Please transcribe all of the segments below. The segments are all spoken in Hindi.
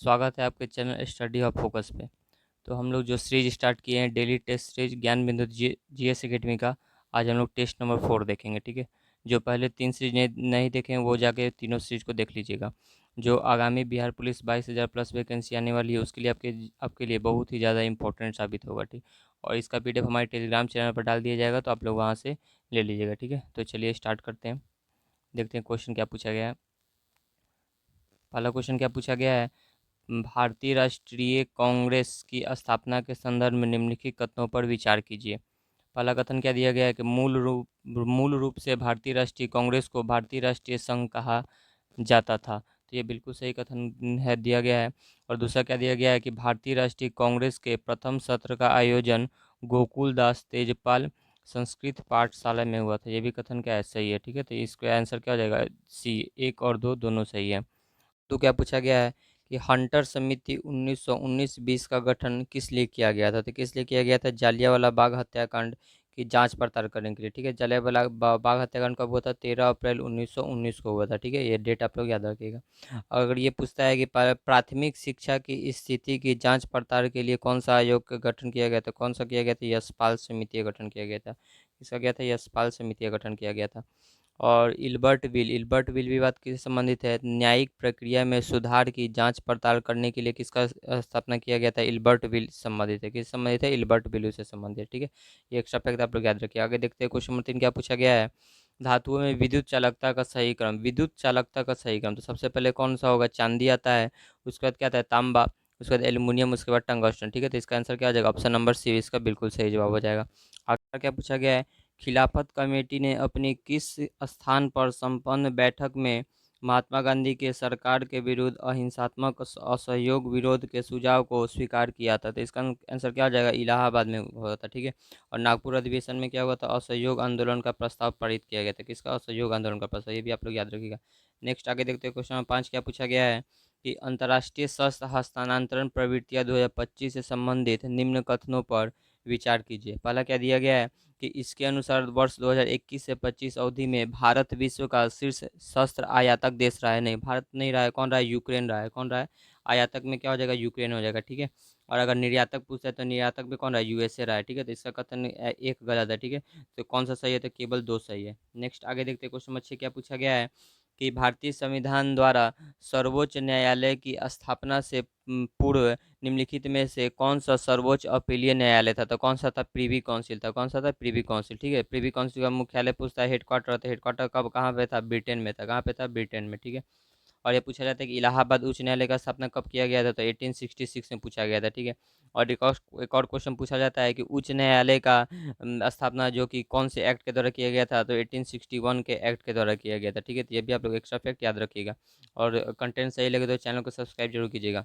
स्वागत है आपके चैनल स्टडी ऑफ फोकस पे। तो हम लोग जो सीरीज स्टार्ट किए हैं डेली टेस्ट सीरीज ज्ञान बिंदु जीएस एकेडमी का, आज हम लोग टेस्ट नंबर 4 देखेंगे। ठीक है, जो पहले 3 सीरीज नहीं देखे हैं वो जाके तीनों सीरीज को देख लीजिएगा। जो आगामी बिहार पुलिस 22,000 प्लस वैकेंसी आने वाली है उसके लिए आपके लिए बहुत ही ज़्यादा इंपॉर्टेंट साबित होगा। ठीक, और इसका पीडीएफ हमारे टेलीग्राम चैनल पर डाल दिया जाएगा, तो आप लोग वहाँ से ले लीजिएगा। ठीक है, तो चलिए स्टार्ट करते हैं। देखते हैं क्वेश्चन क्या पूछा गया है। पहला क्वेश्चन क्या पूछा गया है, भारतीय राष्ट्रीय कांग्रेस की स्थापना के संदर्भ में निम्नलिखित कथनों पर विचार कीजिए। पहला कथन क्या दिया गया है कि मूल रूप से भारतीय राष्ट्रीय कांग्रेस को भारतीय राष्ट्रीय संघ कहा जाता था। तो ये बिल्कुल सही कथन है, दिया गया है। और दूसरा क्या दिया गया है कि भारतीय राष्ट्रीय कांग्रेस के प्रथम सत्र का आयोजन गोकुलदास तेजपाल संस्कृत पाठशाला में हुआ था। ये भी कथन क्या है, सही है। ठीक है, तो इसका आंसर क्या हो जाएगा, सी। 1 और 2 दोनों सही है। तो क्या पूछा गया है कि हंटर समिति 1919-20 का गठन किस लिए किया गया था। तो किस लिए किया गया था, जालियांवाला बाग हत्याकांड की जांच पड़ताल करने के लिए। ठीक है, जालियांवाला बाग हत्याकांड कब हुआ था, 13 अप्रैल 1919 को हुआ था। ठीक है, ये डेट आप लोग याद रखिएगा। अगर ये पूछता है कि प्राथमिक शिक्षा की स्थिति की जांच पड़ताल के लिए कौन सा आयोग का गठन किया गया था, कौन सा किया गया था, यशपाल समिति का गठन किया गया था। किसका गया था, यशपाल समिति का गठन किया गया था। और इल्बर्ट विल भी बात किससे संबंधित है, न्यायिक प्रक्रिया में सुधार की जांच पड़ताल करने के लिए किसका स्थापना किया गया था, इल्बर्ट विल संबंधित है। किससे संबंधित है, इल्बर्ट विल से संबंधित है। ठीक है, ये एक्स्ट्रा फैक्ट आप लोग याद रखिए। आगे देखते हैं क्वेश्चन नंबर 3 क्या पूछा गया है, धातुओं में विद्युत चालकता का सही क्रम। विद्युत चालकता का सही क्रम तो सबसे पहले कौन सा होगा, चांदी आता है, उसके बाद क्या आता है, तांबा, उसके बाद एल्यूमिनियम, उसके बाद टंगस्टन। ठीक है, तो इसका आंसर क्या हो जाएगा, ऑप्शन नंबर सी इसका बिल्कुल सही जवाब हो जाएगा। आगे क्या पूछा गया है, खिलाफत कमेटी ने अपनी किस स्थान पर संपन्न बैठक में महात्मा गांधी के सरकार के विरुद्ध अहिंसात्मक असहयोग विरोध के सुझाव को स्वीकार किया था। तो इसका आंसर क्या हो जाएगा, इलाहाबाद में हुआ था। ठीक है, और नागपुर अधिवेशन में क्या हुआ था, असहयोग आंदोलन का प्रस्ताव पारित किया गया था। किसका, असहयोग आंदोलन का प्रस्ताव, ये भी आप लोग याद रखिएगा। नेक्स्ट आगे देखते हैं, क्वेश्चन नंबर 5 क्या पूछा गया है कि अंतर्राष्ट्रीय शस्त्र हस्तांतरण प्रवृत्तियां 2025 से संबंधित निम्न कथनों पर विचार कीजिए। पहला क्या दिया गया है कि इसके अनुसार वर्ष 2021 से 25 अवधि में भारत विश्व का शीर्ष शस्त्र आयातक देश रहा है। नहीं, भारत नहीं रहा है, कौन रहा है, यूक्रेन रहा है। कौन रहा है, आयातक में क्या हो जाएगा, यूक्रेन हो जाएगा। ठीक है, और अगर निर्यातक पूछता है तो निर्यातक भी कौन रहा है, यूएसए रहा है। ठीक है, तो इसका कथन एक गलत है। ठीक है, तो कौन सा सही है, तो केवल 2 सही है। नेक्स्ट आगे देखते हैं, क्वेश्चन नंबर 6 क्या पूछा गया है कि भारतीय संविधान द्वारा सर्वोच्च न्यायालय की स्थापना से पूर्व निम्नलिखित में से कौन सा सर्वोच्च अपीलीय न्यायालय था। तो कौन सा था, प्रीवी काउंसिल था। कौन सा था, प्रीवी काउंसिल। ठीक है, प्रीवी काउंसिल का मुख्यालय पूछता है, हेडक्वार्टर था, हेडक्वार्टर कब कहाँ पे था, ब्रिटेन में था। कहाँ पे था, ब्रिटेन में। ठीक है, और ये पूछा जाता है कि इलाहाबाद उच्च न्यायालय का स्थापना कब किया गया था, तो 1866 में पूछा गया था। ठीक है, और एक और क्वेश्चन पूछा जाता है कि उच्च न्यायालय का स्थापना जो कि कौन से एक्ट के द्वारा किया गया था, तो 1861 के एक्ट के द्वारा किया गया था। ठीक है, तो ये भी आप लोग एक्स्ट्रा फैक्ट याद रखिएगा। और कंटेंट सही लगे तो चैनल को सब्सक्राइब जरूर कीजिएगा।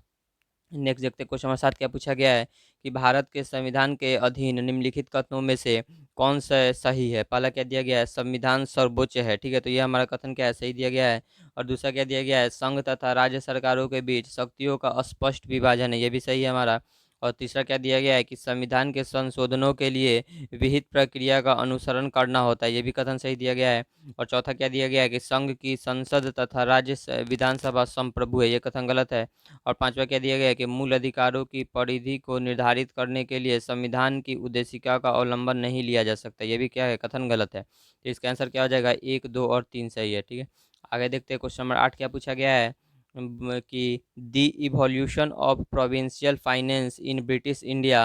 नेक्स्ट देखते हैं, क्वेश्चन नंबर 7 क्या पूछा गया है कि भारत के संविधान के अधीन निम्नलिखित कथनों में से कौन सा सही है। पहला क्या दिया गया है, संविधान सर्वोच्च है। ठीक है, तो ये हमारा कथन क्या है, सही दिया गया है। और दूसरा क्या दिया गया है, संघ तथा राज्य सरकारों के बीच शक्तियों का स्पष्ट विभाजन है, ये भी सही है हमारा। और तीसरा क्या दिया गया है कि संविधान के संशोधनों के लिए विहित प्रक्रिया का अनुसरण करना होता है, ये भी कथन सही दिया गया है। और चौथा क्या दिया गया है कि संघ की संसद तथा राज्य विधानसभा संप्रभु है, ये कथन गलत है। और पांचवा क्या दिया गया है कि मूल अधिकारों की परिधि को निर्धारित करने के लिए संविधान की उद्देशिका का अवलंबन नहीं लिया जा सकता, ये भी क्या है, कथन गलत है। तो इसका आंसर क्या हो जाएगा, 1, 2 और 3 सही है। ठीक है, आगे देखते हैं, क्वेश्चन नंबर 8 क्या पूछा गया है कि the evolution of provincial finance in British India,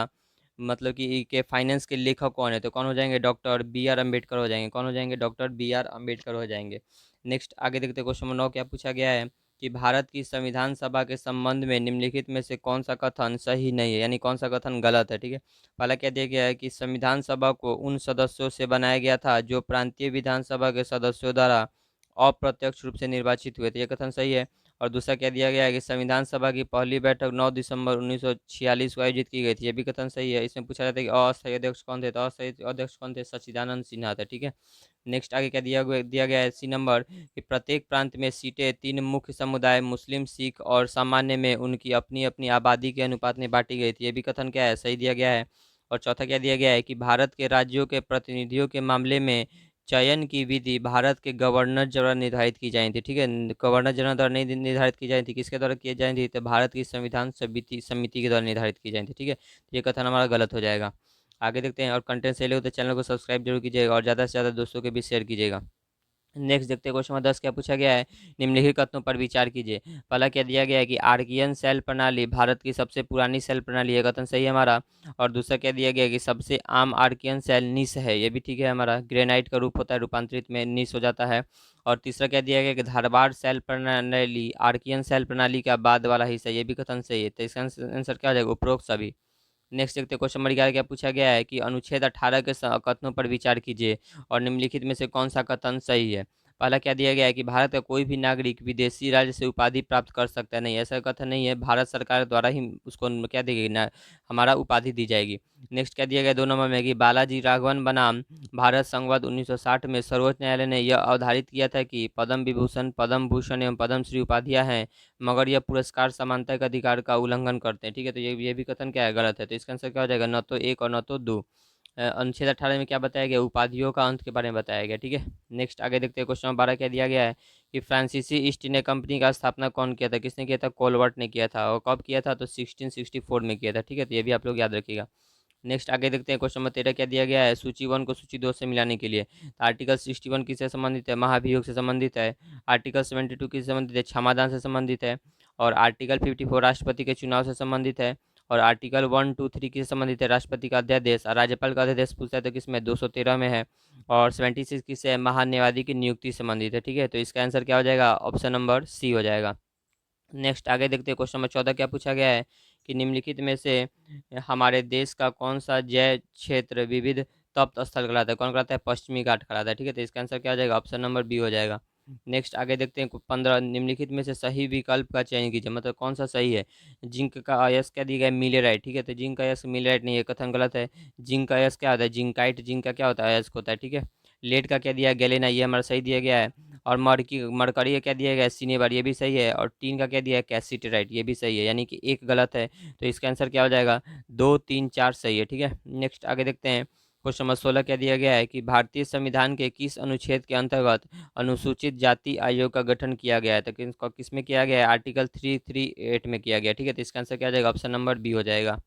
मतलब कि के फाइनेंस के लेखक कौन है। तो कौन हो जाएंगे, डॉक्टर बी आर अम्बेडकर हो जाएंगे। कौन हो जाएंगे, डॉक्टर बी आर अम्बेडकर हो जाएंगे। नेक्स्ट आगे देखते हैं, क्वेश्चन नंबर 9 क्या पूछा गया है कि भारत की संविधान सभा के संबंध में निम्नलिखित में से कौन सा कथन सही नहीं है, यानी कौन सा कथन गलत है। ठीक है, पहला क्या दिया गया है कि संविधान सभा को उन सदस्यों से बनाया गया था जो प्रांतीय विधानसभा के सदस्यों द्वारा अप्रत्यक्ष रूप से निर्वाचित हुए थे, ये कथन सही है। और दूसरा क्या दिया गया है कि संविधान सभा की पहली बैठक 9 दिसंबर 1946 को आयोजित की गई थी, ये भी कथन सही है। इसमें पूछा जाता है कि अस्थायी अध्यक्ष कौन थे, तो अस्थायी अध्यक्ष कौन थे, सच्चिदानंद सिन्हा थे। ठीक है, नेक्स्ट आगे क्या दिया गया है, सी नंबर कि प्रत्येक प्रांत में सीटें 3 मुख्य समुदाय मुस्लिम, सिख और सामान्य में उनकी अपनी अपनी आबादी के अनुपात में बांटी गई थी, ये भी कथन क्या है, सही दिया गया है। और चौथा क्या दिया गया है कि भारत के राज्यों के प्रतिनिधियों के मामले में चयन की विधि भारत के गवर्नर द्वारा निर्धारित की जानी थी, ठीक है। गवर्नर जनरल द्वारा नहीं निर्धारित की जानी थी, किसके द्वारा की जानी थी, तो भारत की संविधान समिति समिति के द्वारा निर्धारित की जानी थी, ठीक है। ये कथन हमारा गलत हो जाएगा। आगे देखते हैं। और कंटेंट सही लगे तो चैनल को सब्सक्राइब जरूर कीजिएगा और ज़्यादा से ज़्यादा दोस्तों के बीच शेयर कीजिएगा। नेक्स्ट देखते हैं क्वेश्चन नंबर 10 क्या पूछा गया है। निम्नलिखित कथनों पर विचार कीजिए। पहला क्या दिया गया है कि आर्कियन सेल प्रणाली भारत की सबसे पुरानी सेल प्रणाली है, कथन सही है हमारा। और दूसरा क्या दिया गया है कि सबसे आम आर्कियन सेल निस है, ये भी ठीक है हमारा। ग्रेनाइट का रूप होता है, रूपांतरित में निस हो जाता है। और तीसरा क्या दिया गया कि धारवाड़ सेल प्रणाली आर्कियन सेल प्रणाली का बाद वाला हिस्सा, ये भी कथन सही है। तो इसका आंसर क्या हो जाएगा, उपरोक्त सभी। नेक्स्ट देखते हैं क्वेश्चन नंबर 11 क्या पूछा गया है कि अनुच्छेद 18 के कथनों पर विचार कीजिए और निम्नलिखित में से कौन सा कथन सही है। पहला क्या दिया गया है कि भारत का कोई भी नागरिक विदेशी राज्य से उपाधि प्राप्त कर सकता है, नहीं ऐसा कथन नहीं है। भारत सरकार द्वारा ही उसको क्या देगी ना, हमारा उपाधि दी जाएगी। नेक्स्ट क्या दिया गया 2 नंबर में कि बालाजी राघवन बनाम भारत संघवाद 1960 में सर्वोच्च न्यायालय ने यह अवधारित किया था कि पद्म विभूषण, पद्म भूषण एवं पद्मश्री उपाधियां हैं, मगर यह पुरस्कार समानता के अधिकार का उल्लंघन करते हैं, ठीक है। तो ये भी कथन क्या है, गलत है। तो इसका आंसर क्या हो जाएगा, न तो एक और न तो दो। अनुच्छेद 18 में क्या बताया गया, उपाधियों का अंत के बारे में बताया गया, ठीक है। नेक्स्ट आगे देखते हैं। क्वेश्चन नंबर 12 क्या दिया गया है कि फ्रांसीसी ईस्ट इंडिया कंपनी का स्थापना कौन किया था, किसने किया था, कोलवर्ट ने किया था। और कब किया था, तो 1664 में किया था, ठीक है। तो ये भी आप लोग याद रखिएगा। नेक्स्ट आगे देखते हैं। क्वेश्चन नंबर 13 क्या दिया गया है, सूची 1 को सूची 2 से मिलाने के लिए। तो आर्टिकल 61 किससे संबंधित है, महाभियोग से संबंधित है। आर्टिकल 72 किससे संबंधित है, क्षमादान से संबंधित है। और आर्टिकल 54 राष्ट्रपति के चुनाव से संबंधित है। और आर्टिकल 1, 2, 3 किससे संबंधित है, राष्ट्रपति का अध्यादेश। और राज्यपाल का अध्यादेश पूछता है तो किसमें, 213 में है। और 76 किससे है, महान्यायवादी की नियुक्ति से संबंधित है, ठीक है। तो इसका आंसर क्या हो जाएगा, ऑप्शन नंबर सी हो जाएगा। नेक्स्ट आगे देखते हैं। क्वेश्चन नंबर 14 क्या पूछा गया है कि निम्नलिखित में से हमारे देश का कौन सा जैव क्षेत्र विविध तप्त स्थल कहलाता है, कौन कहलाता है, पश्चिमी घाट कहलाता है, ठीक है। तो इसका आंसर क्या हो जाएगा, ऑप्शन नंबर बी हो जाएगा। नेक्स्ट आगे देखते हैं। 15 निम्नलिखित में से सही विकल्प का चयन कीजिए, मतलब कौन सा सही है। जिंक का अयस्क क्या दिया गया है, मिलेराइट, ठीक है। तो जिंक का अयस्क मिलेराइट नहीं है, कथन गलत है। जिंक का अयस्क क्या होता है, जिंकाइट, जिंक का क्या होता है, अयस्क होता है, ठीक है। लेड का क्या दिया है, गैलेना, ये हमारा सही दिया गया है। और मरकरी का क्या दिया गया है, सिनेबर, ये भी सही है। और टीन का क्या दिया है, कैसीटराइट, ये भी सही है, यानी कि एक गलत है। तो इसका आंसर क्या हो जाएगा, 2, 3, 4 सही है, ठीक है। नेक्स्ट आगे देखते हैं। क्वेश्चन नंबर 16 क्या दिया गया है कि भारतीय संविधान के किस अनुच्छेद के अंतर्गत अनुसूचित जाति आयोग का गठन किया गया है। तो किस में किया गया है, आर्टिकल 338 में किया गया, ठीक है। तो इसका आंसर क्या हो जाएगा, ऑप्शन नंबर बी हो जाएगा।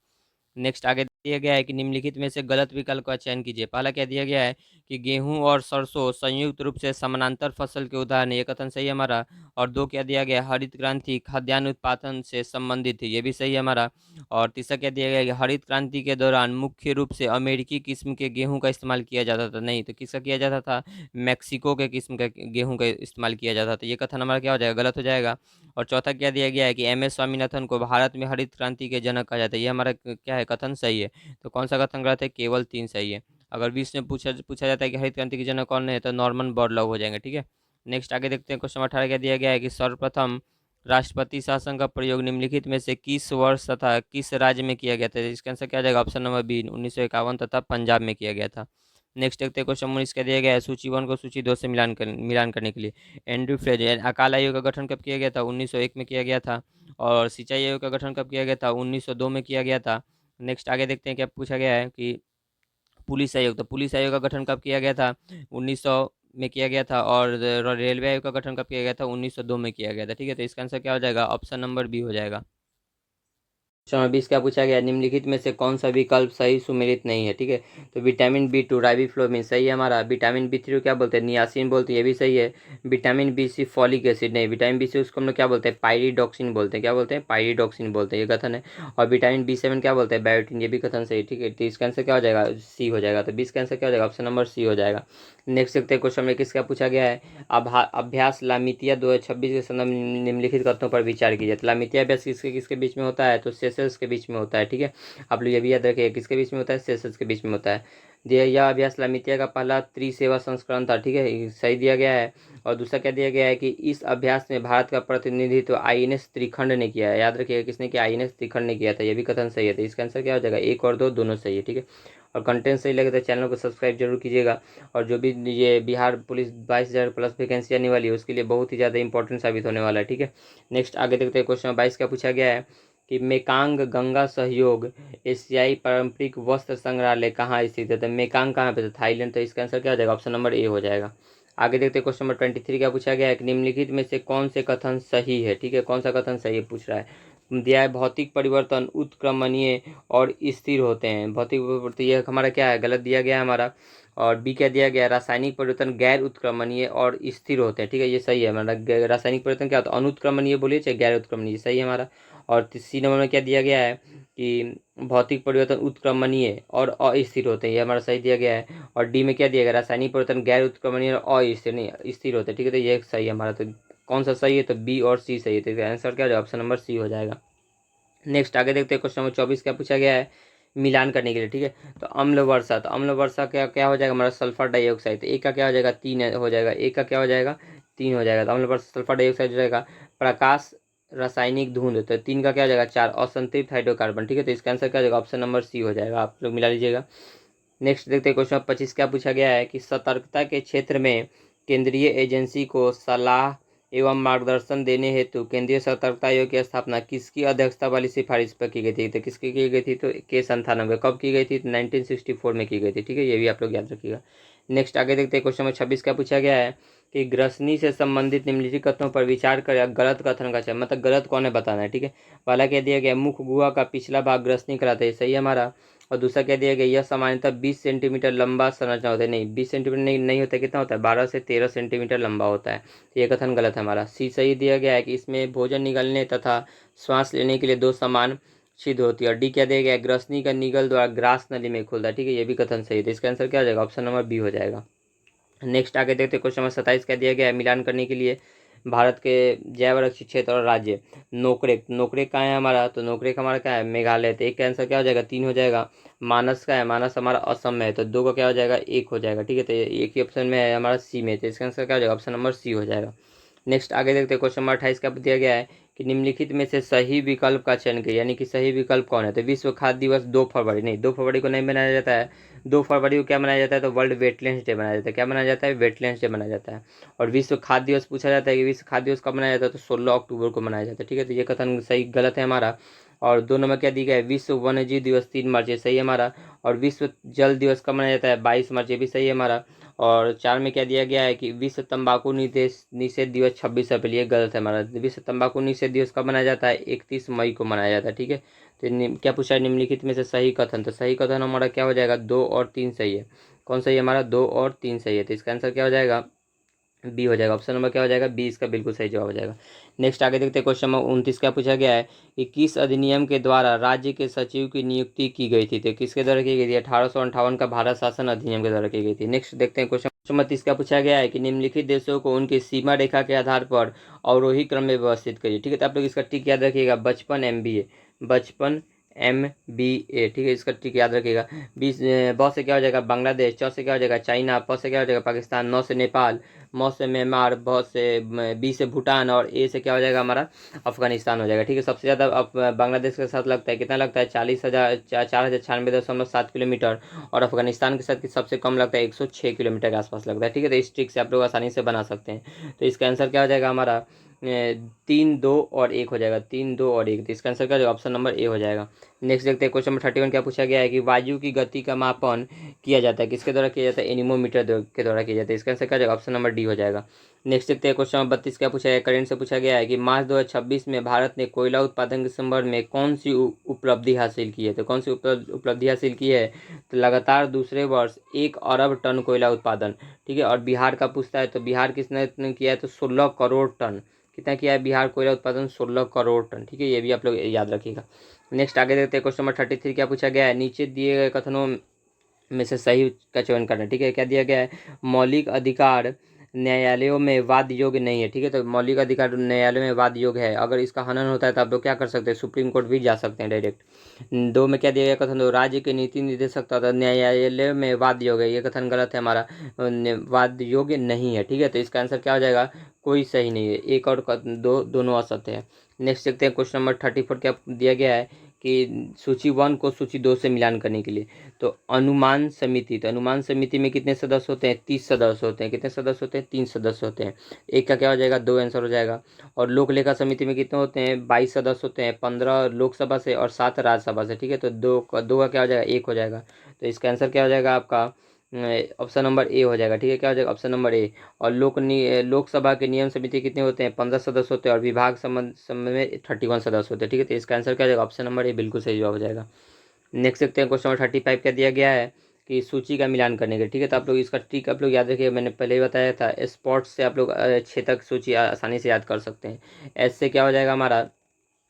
नेक्स्ट आगे दिया गया है कि निम्नलिखित में से गलत विकल्प का चयन कीजिए। पहला क्या दिया गया है कि गेहूं और सरसों संयुक्त रूप से समानांतर फसल के उदाहरण है, ये कथन सही है हमारा। और 2 क्या दिया गया है, हरित क्रांति खाद्यान्न उत्पादन से संबंधित है, ये भी सही है हमारा। और तीसरा क्या दिया गया है कि हरित क्रांति के दौरान मुख्य रूप से अमेरिकी किस्म के गेहूं का इस्तेमाल किया जाता था, नहीं तो किसका किया जाता था, मैक्सिको के किस्म का गेहूं का इस्तेमाल किया जाता था। ये कथन हमारा क्या हो जाएगा, गलत हो जाएगा। और चौथा क्या दिया गया है कि एम एस स्वामीनाथन को भारत में हरित क्रांति के जनक कहा जाता है, ये हमारा क्या है, कथन सही है। तो कौन सा कथन गलत है, केवल 3 सही है। अगर 20 में पूछा पूछा जाता है कि हरित क्रांति के जनक कौन है, तो नॉर्मन बोरलॉग हो जाएंगे, ठीक है। नेक्स्ट आगे देखते हैं। क्वेश्चन 18 क्या दिया गया है कि सर्वप्रथम राष्ट्रपति शासन का प्रयोग निम्नलिखित में से किस वर्ष तथा किस राज्य में किया गया था। इसका आंसर क्या आ जाएगा, ऑप्शन नंबर बी, 1951 तथा पंजाब में किया गया था। नेक्स्ट देखते हैं। क्वेश्चन 19 क्या दिया गया है, सूची 1 को सूची 2 से मिलान करने के लिए। एंड्रयू फ्रेज अकाल आयोग का गठन कब किया गया था, 1901 में किया गया था। और सिंचाई आयोग का गठन कब किया गया था, 1902 में किया गया था। नेक्स्ट आगे देखते हैं क्या पूछा गया है कि पुलिस आयोग, तो पुलिस आयोग का गठन कब किया गया था, 1900 में किया गया था। और रेलवे आयोग का गठन कब किया गया था, 1902 में किया गया था, ठीक है। तो इसका आंसर क्या हो जाएगा, ऑप्शन नंबर बी हो जाएगा। क्वेश्चन 20 क्या पूछा गया, निम्नलिखित में से कौन सा विकल्प सही सुमेलित नहीं है, ठीक है। तो विटामिन B2 राइबोफ्लाविन सही है हमारा। विटामिन B3 क्या बोलते हैं, नियासिन बोलते हैं, ये भी सही है। विटामिन B6 फॉलिक एसिड नहीं, विटामिन B6 उसको हम लोग क्या बोलते हैं, पायरिडॉक्सिन बोलते हैं, क्या बोलते हैं, पायरिडॉक्सिन बोलते हैं, ये कथन है। और विटामिन B7 क्या बोलते हैं, बायोटिन, ये भी कथन सही, ठीक है। तो इसका आंसर क्या हो जाएगा, सी हो जाएगा। तो 20 का आंसर क्या हो जाएगा, ऑप्शन नंबर सी हो जाएगा। नेक्स्ट देखते हैं। क्वेश्चन में किसका पूछा गया है, अभ्यास लामितिया 2026 के संदर्भ में निम्नलिखित कथनों पर विचार कीजिए। तो लामितिया अभ्यास किसके किसके बीच में होता है, तो सेशल्स के बीच में होता है, ठीक है। आप लोग ये भी याद रखिए, किसके बीच में होता है, सेशल्स के बीच में होता है। यह अभ्यास लामितिया का पहला त्रिसेवा संस्करण था, ठीक है, ये सही दिया गया है। और दूसरा क्या दिया गया है कि इस अभ्यास में भारत का प्रतिनिधित्व INS त्रिखंड ने किया है, याद रखिएगा किसने किया, INS त्रिखंड ने किया था, ये भी कथन सही है। तो इसका आंसर क्या हो जाएगा, 1 और 2 दोनों सही है, ठीक है। और कंटेंट सही लगे तो चैनल को सब्सक्राइब जरूर कीजिएगा। और जो भी ये बिहार पुलिस 22,000 प्लस वैकेंसी आने वाली है, उसके लिए बहुत ही ज़्यादा इंपॉर्टेंट साबित होने वाला है, ठीक है। नेक्स्ट आगे देखते हैं। क्वेश्चन 22 का पूछा गया है कि मेकांग गंगा सहयोग एशियाई पारंपरिक वस्त्र संग्रहालय कहाँ स्थित है। तो मेकांग कहाँ पे, तो थाईलैंड। तो इसका आंसर क्या हो जाएगा, ऑप्शन नंबर ए हो जाएगा। आगे देखते हैं क्वेश्चन नंबर 23 क्या पूछा गया है कि निम्नलिखित में से कौन से कथन सही है। ठीक है, कौन सा कथन सही है पूछ रहा है। दिया है भौतिक परिवर्तन उत्क्रमणीय और स्थिर होते हैं। भौतिक परिवर्तन ये हमारा क्या है, गलत दिया गया है हमारा। और बी क्या दिया गया है, रासायनिक परिवर्तन गैर उत्क्रमणीय और स्थिर होते हैं। ठीक है, ये सही है हमारा। रासायनिक परिवर्तन क्या होता है, अनुत्क्रमणीय बोलिए चाहे गैर उत्क्रमणीय, सही है हमारा। और सी नंबर में क्या दिया गया है कि भौतिक परिवर्तन उत्क्रमणीय और अस्थिर होते हैं, ये हमारा सही दिया गया है। और डी में क्या दिया गया, रासायनिक परिवर्तन गैर उत्क्रमणीय और अस्थिर नहीं स्थिर होते हैं। ठीक है, तो ये सही है हमारा। तो कौन सा सही है, तो बी और सी सही है। तो इसका आंसर क्या हो जाएगा, ऑप्शन नंबर सी हो जाएगा। नेक्स्ट आगे देखते हैं क्वेश्चन नंबर 24 क्या पूछा गया है मिलान करने के लिए। ठीक है, तो अम्ल वर्षा, तो अम्ल वर्षा क्या क्या हो जाएगा हमारा, सल्फर डाइऑक्साइड। तो एक का क्या हो जाएगा, 3 हो जाएगा। एक का क्या हो जाएगा, 3 हो जाएगा। तो अम्ल वर्षा सल्फर डाइऑक्साइड हो जाएगा। प्रकाश रासायनिक धुंध, तो 3 का क्या हो जाएगा, 4 असंतृप्त हाइड्रोकार्बन। ठीक है, तो इसका आंसर क्या हो जाएगा, ऑप्शन नंबर सी हो जाएगा। आप लोग मिला लीजिएगा। नेक्स्ट देखते हैं क्वेश्चन 25 क्या पूछा गया है कि सतर्कता के क्षेत्र में केंद्रीय एजेंसी को सलाह एवं मार्गदर्शन देने हेतु केंद्रीय सतर्कता आयोग की स्थापना किसकी अध्यक्षता वाली सिफारिश पर की गई थी। तो किसकी की गई थी, तो के संथानवे। कब की गई थी, 1964 में की गई थी। ठीक है, ये भी आप लोग याद रखिएगा। नेक्स्ट आगे देखते हैं क्वेश्चन नंबर 26 क्या पूछा गया है कि ग्रसनी से संबंधित निम्नलिखित कथनों पर विचार कर गलत कथन का चयन, मतलब गलत कौन है बताना है। ठीक है, पहला क्या दिया गया, मुख गुहा का पिछला भाग ग्रसनी कहलाता है, सही है हमारा। और दूसरा क्या दिया गया, यह सामान्यतः 20 सेंटीमीटर लंबा संरचना होता है, नहीं 20 सेंटीमीटर नहीं होता है, कितना होता है, 12 से 13 सेंटीमीटर लंबा होता है। ये कथन गलत है हमारा। सी सही दिया गया है कि इसमें भोजन निगलने तथा श्वास लेने के लिए 2 समान छिद्र होती है। और डी क्या दिया गया है, ग्रसनी का निगल द्वारा ग्रास नली में खुलता है। ठीक है, ये भी कथन सही है। इसका आंसर क्या हो जाएगा, ऑप्शन नंबर बी हो जाएगा। नेक्स्ट आगे देखते हैं क्वेश्चन नंबर 27 क्या दिया गया है मिलान करने के लिए भारत के जैव आरक्षित क्षेत्र और राज्य। नोकरेक, नोकरेक कहाँ है हमारा, तो नोकरेक हमारा क्या है, मेघालय। तो एक का आंसर क्या हो जाएगा, 3 हो जाएगा। मानस का है, मानस हमारा असम में है, तो 2 का क्या हो जाएगा, 1 हो जाएगा। ठीक है, तो एक ही ऑप्शन में है हमारा सी में, तो इसका आंसर क्या हो जाएगा, ऑप्शन नंबर सी हो जाएगा। नेक्स्ट आगे देखते हैं क्वेश्चन नंबर 28 का दिया गया है कि निम्नलिखित में से सही विकल्प का चयन करिए, यानी कि सही विकल्प कौन है। तो विश्व खाद्य दिवस 2 फरवरी, नहीं 2 फरवरी को नहीं मनाया जाता है। 2 फरवरी को क्या मनाया जाता है, तो वर्ल्ड वेटलैंड्स डे मनाया जाता है। क्या मनाया जाता है, वेटलैंड्स डे मनाया जाता है। और विश्व खाद्य दिवस पूछा जाता है कि विश्व खाद्य दिवस कब मनाया जाता है, तो 16 अक्टूबर को मनाया जाता है। ठीक है, तो ये कथन सही गलत है हमारा। और 2 नंबर क्या दी गया है, विश्व वन्यजीव दिवस 3 मार्च, ये सही है हमारा। और विश्व जल दिवस कब मनाया जाता है, 22 मार्च, ये भी सही है हमारा। और 4 में क्या दिया गया है कि विश्व तंबाकू निषेध दिवस 26 अप्रैल, ये गलत है हमारा। विश्व तंबाकू निषेध दिवस कब मनाया जाता है, 31 मई को मनाया जाता है। ठीक है, तो क्या पूछा है निम्नलिखित में से सही कथन, तो सही कथन हमारा क्या हो जाएगा, 2 और 3 सही है। कौन सही है हमारा, 2 और 3 सही है। तो इसका आंसर क्या हो जाएगा, बी हो जाएगा। ऑप्शन नंबर क्या हो जाएगा, बी इसका बिल्कुल सही जवाब हो जाएगा। नेक्स्ट आगे देखते हैं क्वेश्चन नंबर 29 क्या पूछा गया है कि किस अधिनियम के द्वारा राज्य के सचिव की नियुक्ति की गई थी। तो किसके द्वारा की गई थी, 1858 का भारत शासन अधिनियम के द्वारा की गई थी। नेक्स्ट देखते हैं क्वेश्चन नंबर 30 का पूछा गया है कि निम्नलिखित देशों को उनकी सीमा रेखा के आधार पर अवरोही क्रम में व्यवस्थित करिए। ठीक है, तो आप लोग इसका टिक याद रखिएगा, बचपन MBA, बचपन MBA। ठीक है, इसका टिक याद रखिएगा। ब से क्या हो जाएगा, बांग्लादेश। च से क्या हो जाएगा, चाइना। प से क्या हो जाएगा, पाकिस्तान। न से नेपाल। म से म्यांमार। बी से भूटान। और ए से क्या हो जाएगा हमारा, अफगानिस्तान हो जाएगा। ठीक है, सबसे ज़्यादा बांग्लादेश के साथ लगता है, कितना लगता है, 40,096.7 किलोमीटर। और अफगानिस्तान के साथ सबसे कम लगता है 106 किलोमीटर के आसपास लगता है। ठीक है, तो इस ट्रिक से आप लोग आसानी से बना सकते हैं। तो इसका आंसर क्या हो जाएगा हमारा, 3, 2 और 1 हो जाएगा, 3, 2 और 1। तो इसका आंसर क्या हो जाएगा, ऑप्शन नंबर ए हो जाएगा। नेक्स्ट देखते हैं क्वेश्चन नंबर 31 क्या पूछा गया है कि वायु की गति का मापन किया जाता है, किसके द्वारा किया जाता है, एनीमोमीटर के द्वारा किया जाता है। इसका आंसर क्या हो जाएगा, ऑप्शन नंबर डी हो जाएगा। नेक्स्ट देखते हैं क्वेश्चन नंबर 32 क्या पूछा गया, करेंट से पूछा गया है कि मार्च 2026 में भारत ने कोयला उत्पादन के संदर्भ में कौन सी उपलब्धि हासिल की है। तो कौन सी उपलब्धि हासिल की है, तो लगातार दूसरे वर्ष 1 अरब टन कोयला उत्पादन। ठीक है, और बिहार का पूछता है, तो बिहार किसने किया है, तो 16 करोड़ टन। कितना किया है बिहार कोयला उत्पादन, 16 करोड़ टन। ठीक है, ये भी आप लोग याद रखिएगा। नेक्स्ट आगे देखते हैं क्वेश्चन नंबर 33 क्या पूछा गया है, नीचे दिए गए कथनों में से सही का चयन करना है। ठीक है, क्या दिया गया है, मौलिक अधिकार न्यायालयों में वाद योग्य नहीं है। ठीक है, तो मौलिक अधिकार न्यायालयों में वाद योग्य है, अगर इसका हनन होता है तो आप लोग क्या कर सकते हैं, सुप्रीम कोर्ट भी जा सकते हैं डायरेक्ट। 2 में क्या दिया गया कथन, दो राज्य के नीति निर्देशक तथा न्यायालय में वाद योग्य है, ये कथन गलत है हमारा, वाद योग्य नहीं है। ठीक है, तो इसका आंसर क्या हो जाएगा, कोई सही नहीं है, 1 और 2 दोनों असत्य है। नेक्स्ट देखते हैं क्वेश्चन नंबर 34 क्या दिया गया है कि सूची 1 को सूची 2 से मिलान करने के लिए। तो अनुमान समिति, तो अनुमान समिति में कितने सदस्य होते हैं? 30 सदस्य होते हैं। कितने सदस्य होते हैं? 3 सदस्य होते हैं। एक का क्या हो जाएगा? 2 आंसर हो जाएगा। और लोक लेखा समिति में कितने होते हैं? 22 सदस्य होते हैं, 15 लोकसभा से और 7 राज्यसभा से। ठीक है, तो दो का क्या हो जाएगा? 1 हो जाएगा। तो इसका आंसर क्या हो जाएगा आपका? ऑप्शन नंबर ए हो जाएगा। ठीक है, क्या हो जाएगा? Option number A. और लोकसभा के नियम समिति कितने होते हैं? 15 सदस्य होते हैं और विभाग संबंध में 31 सदस्य होते हैं। ठीक है, तो इसका आंसर क्या हो जाएगा? ऑप्शन नंबर ए बिल्कुल सही जवाब हो जाएगा। नेक्स्ट देखते हैं, क्वेश्चन नंबर 35 क्या दिया गया है कि सूची का मिलान करने के। ठीक है, तो आप लोग इसका ट्रिक आप लोग याद रखिए, मैंने पहले ही बताया था। स्पॉट्स से आप लोग 6 तक सूची आसानी से याद कर सकते हैं। एस से क्या हो जाएगा हमारा?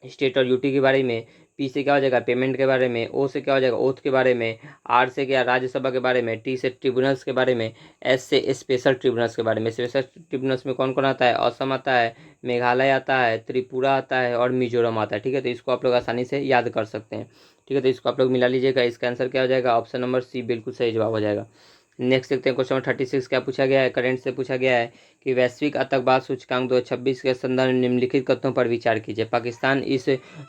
स्टेट और यूटी के बारे में। पी से क्या हो जाएगा? पेमेंट के बारे में। ओ से क्या हो जाएगा? ओथ के बारे में। आर से क्या? राज्यसभा के बारे में। टी से ट्रिब्यूनल्स के बारे में। एस से स्पेशल ट्रिब्यूनल्स के बारे में। स्पेशल ट्रिब्यूनल्स में कौन कौन आता है? असम आता है, मेघालय आता है, त्रिपुरा आता है और मिजोरम आता है। ठीक है, तो इसको आप लोग आसानी से याद कर सकते हैं। ठीक है, तो इसको आप लोग मिला लीजिएगा। इसका आंसर क्या हो जाएगा? ऑप्शन नंबर सी बिल्कुल सही जवाब हो जाएगा। नेक्स्ट देखते हैं, क्वेश्चन नंबर 36 क्या पूछा गया है? करंट से पूछा गया है कि वैश्विक आतंकवाद सूचकांक 2026 के संदर्भ में निम्नलिखित कथनों पर विचार कीजिए। पाकिस्तान इस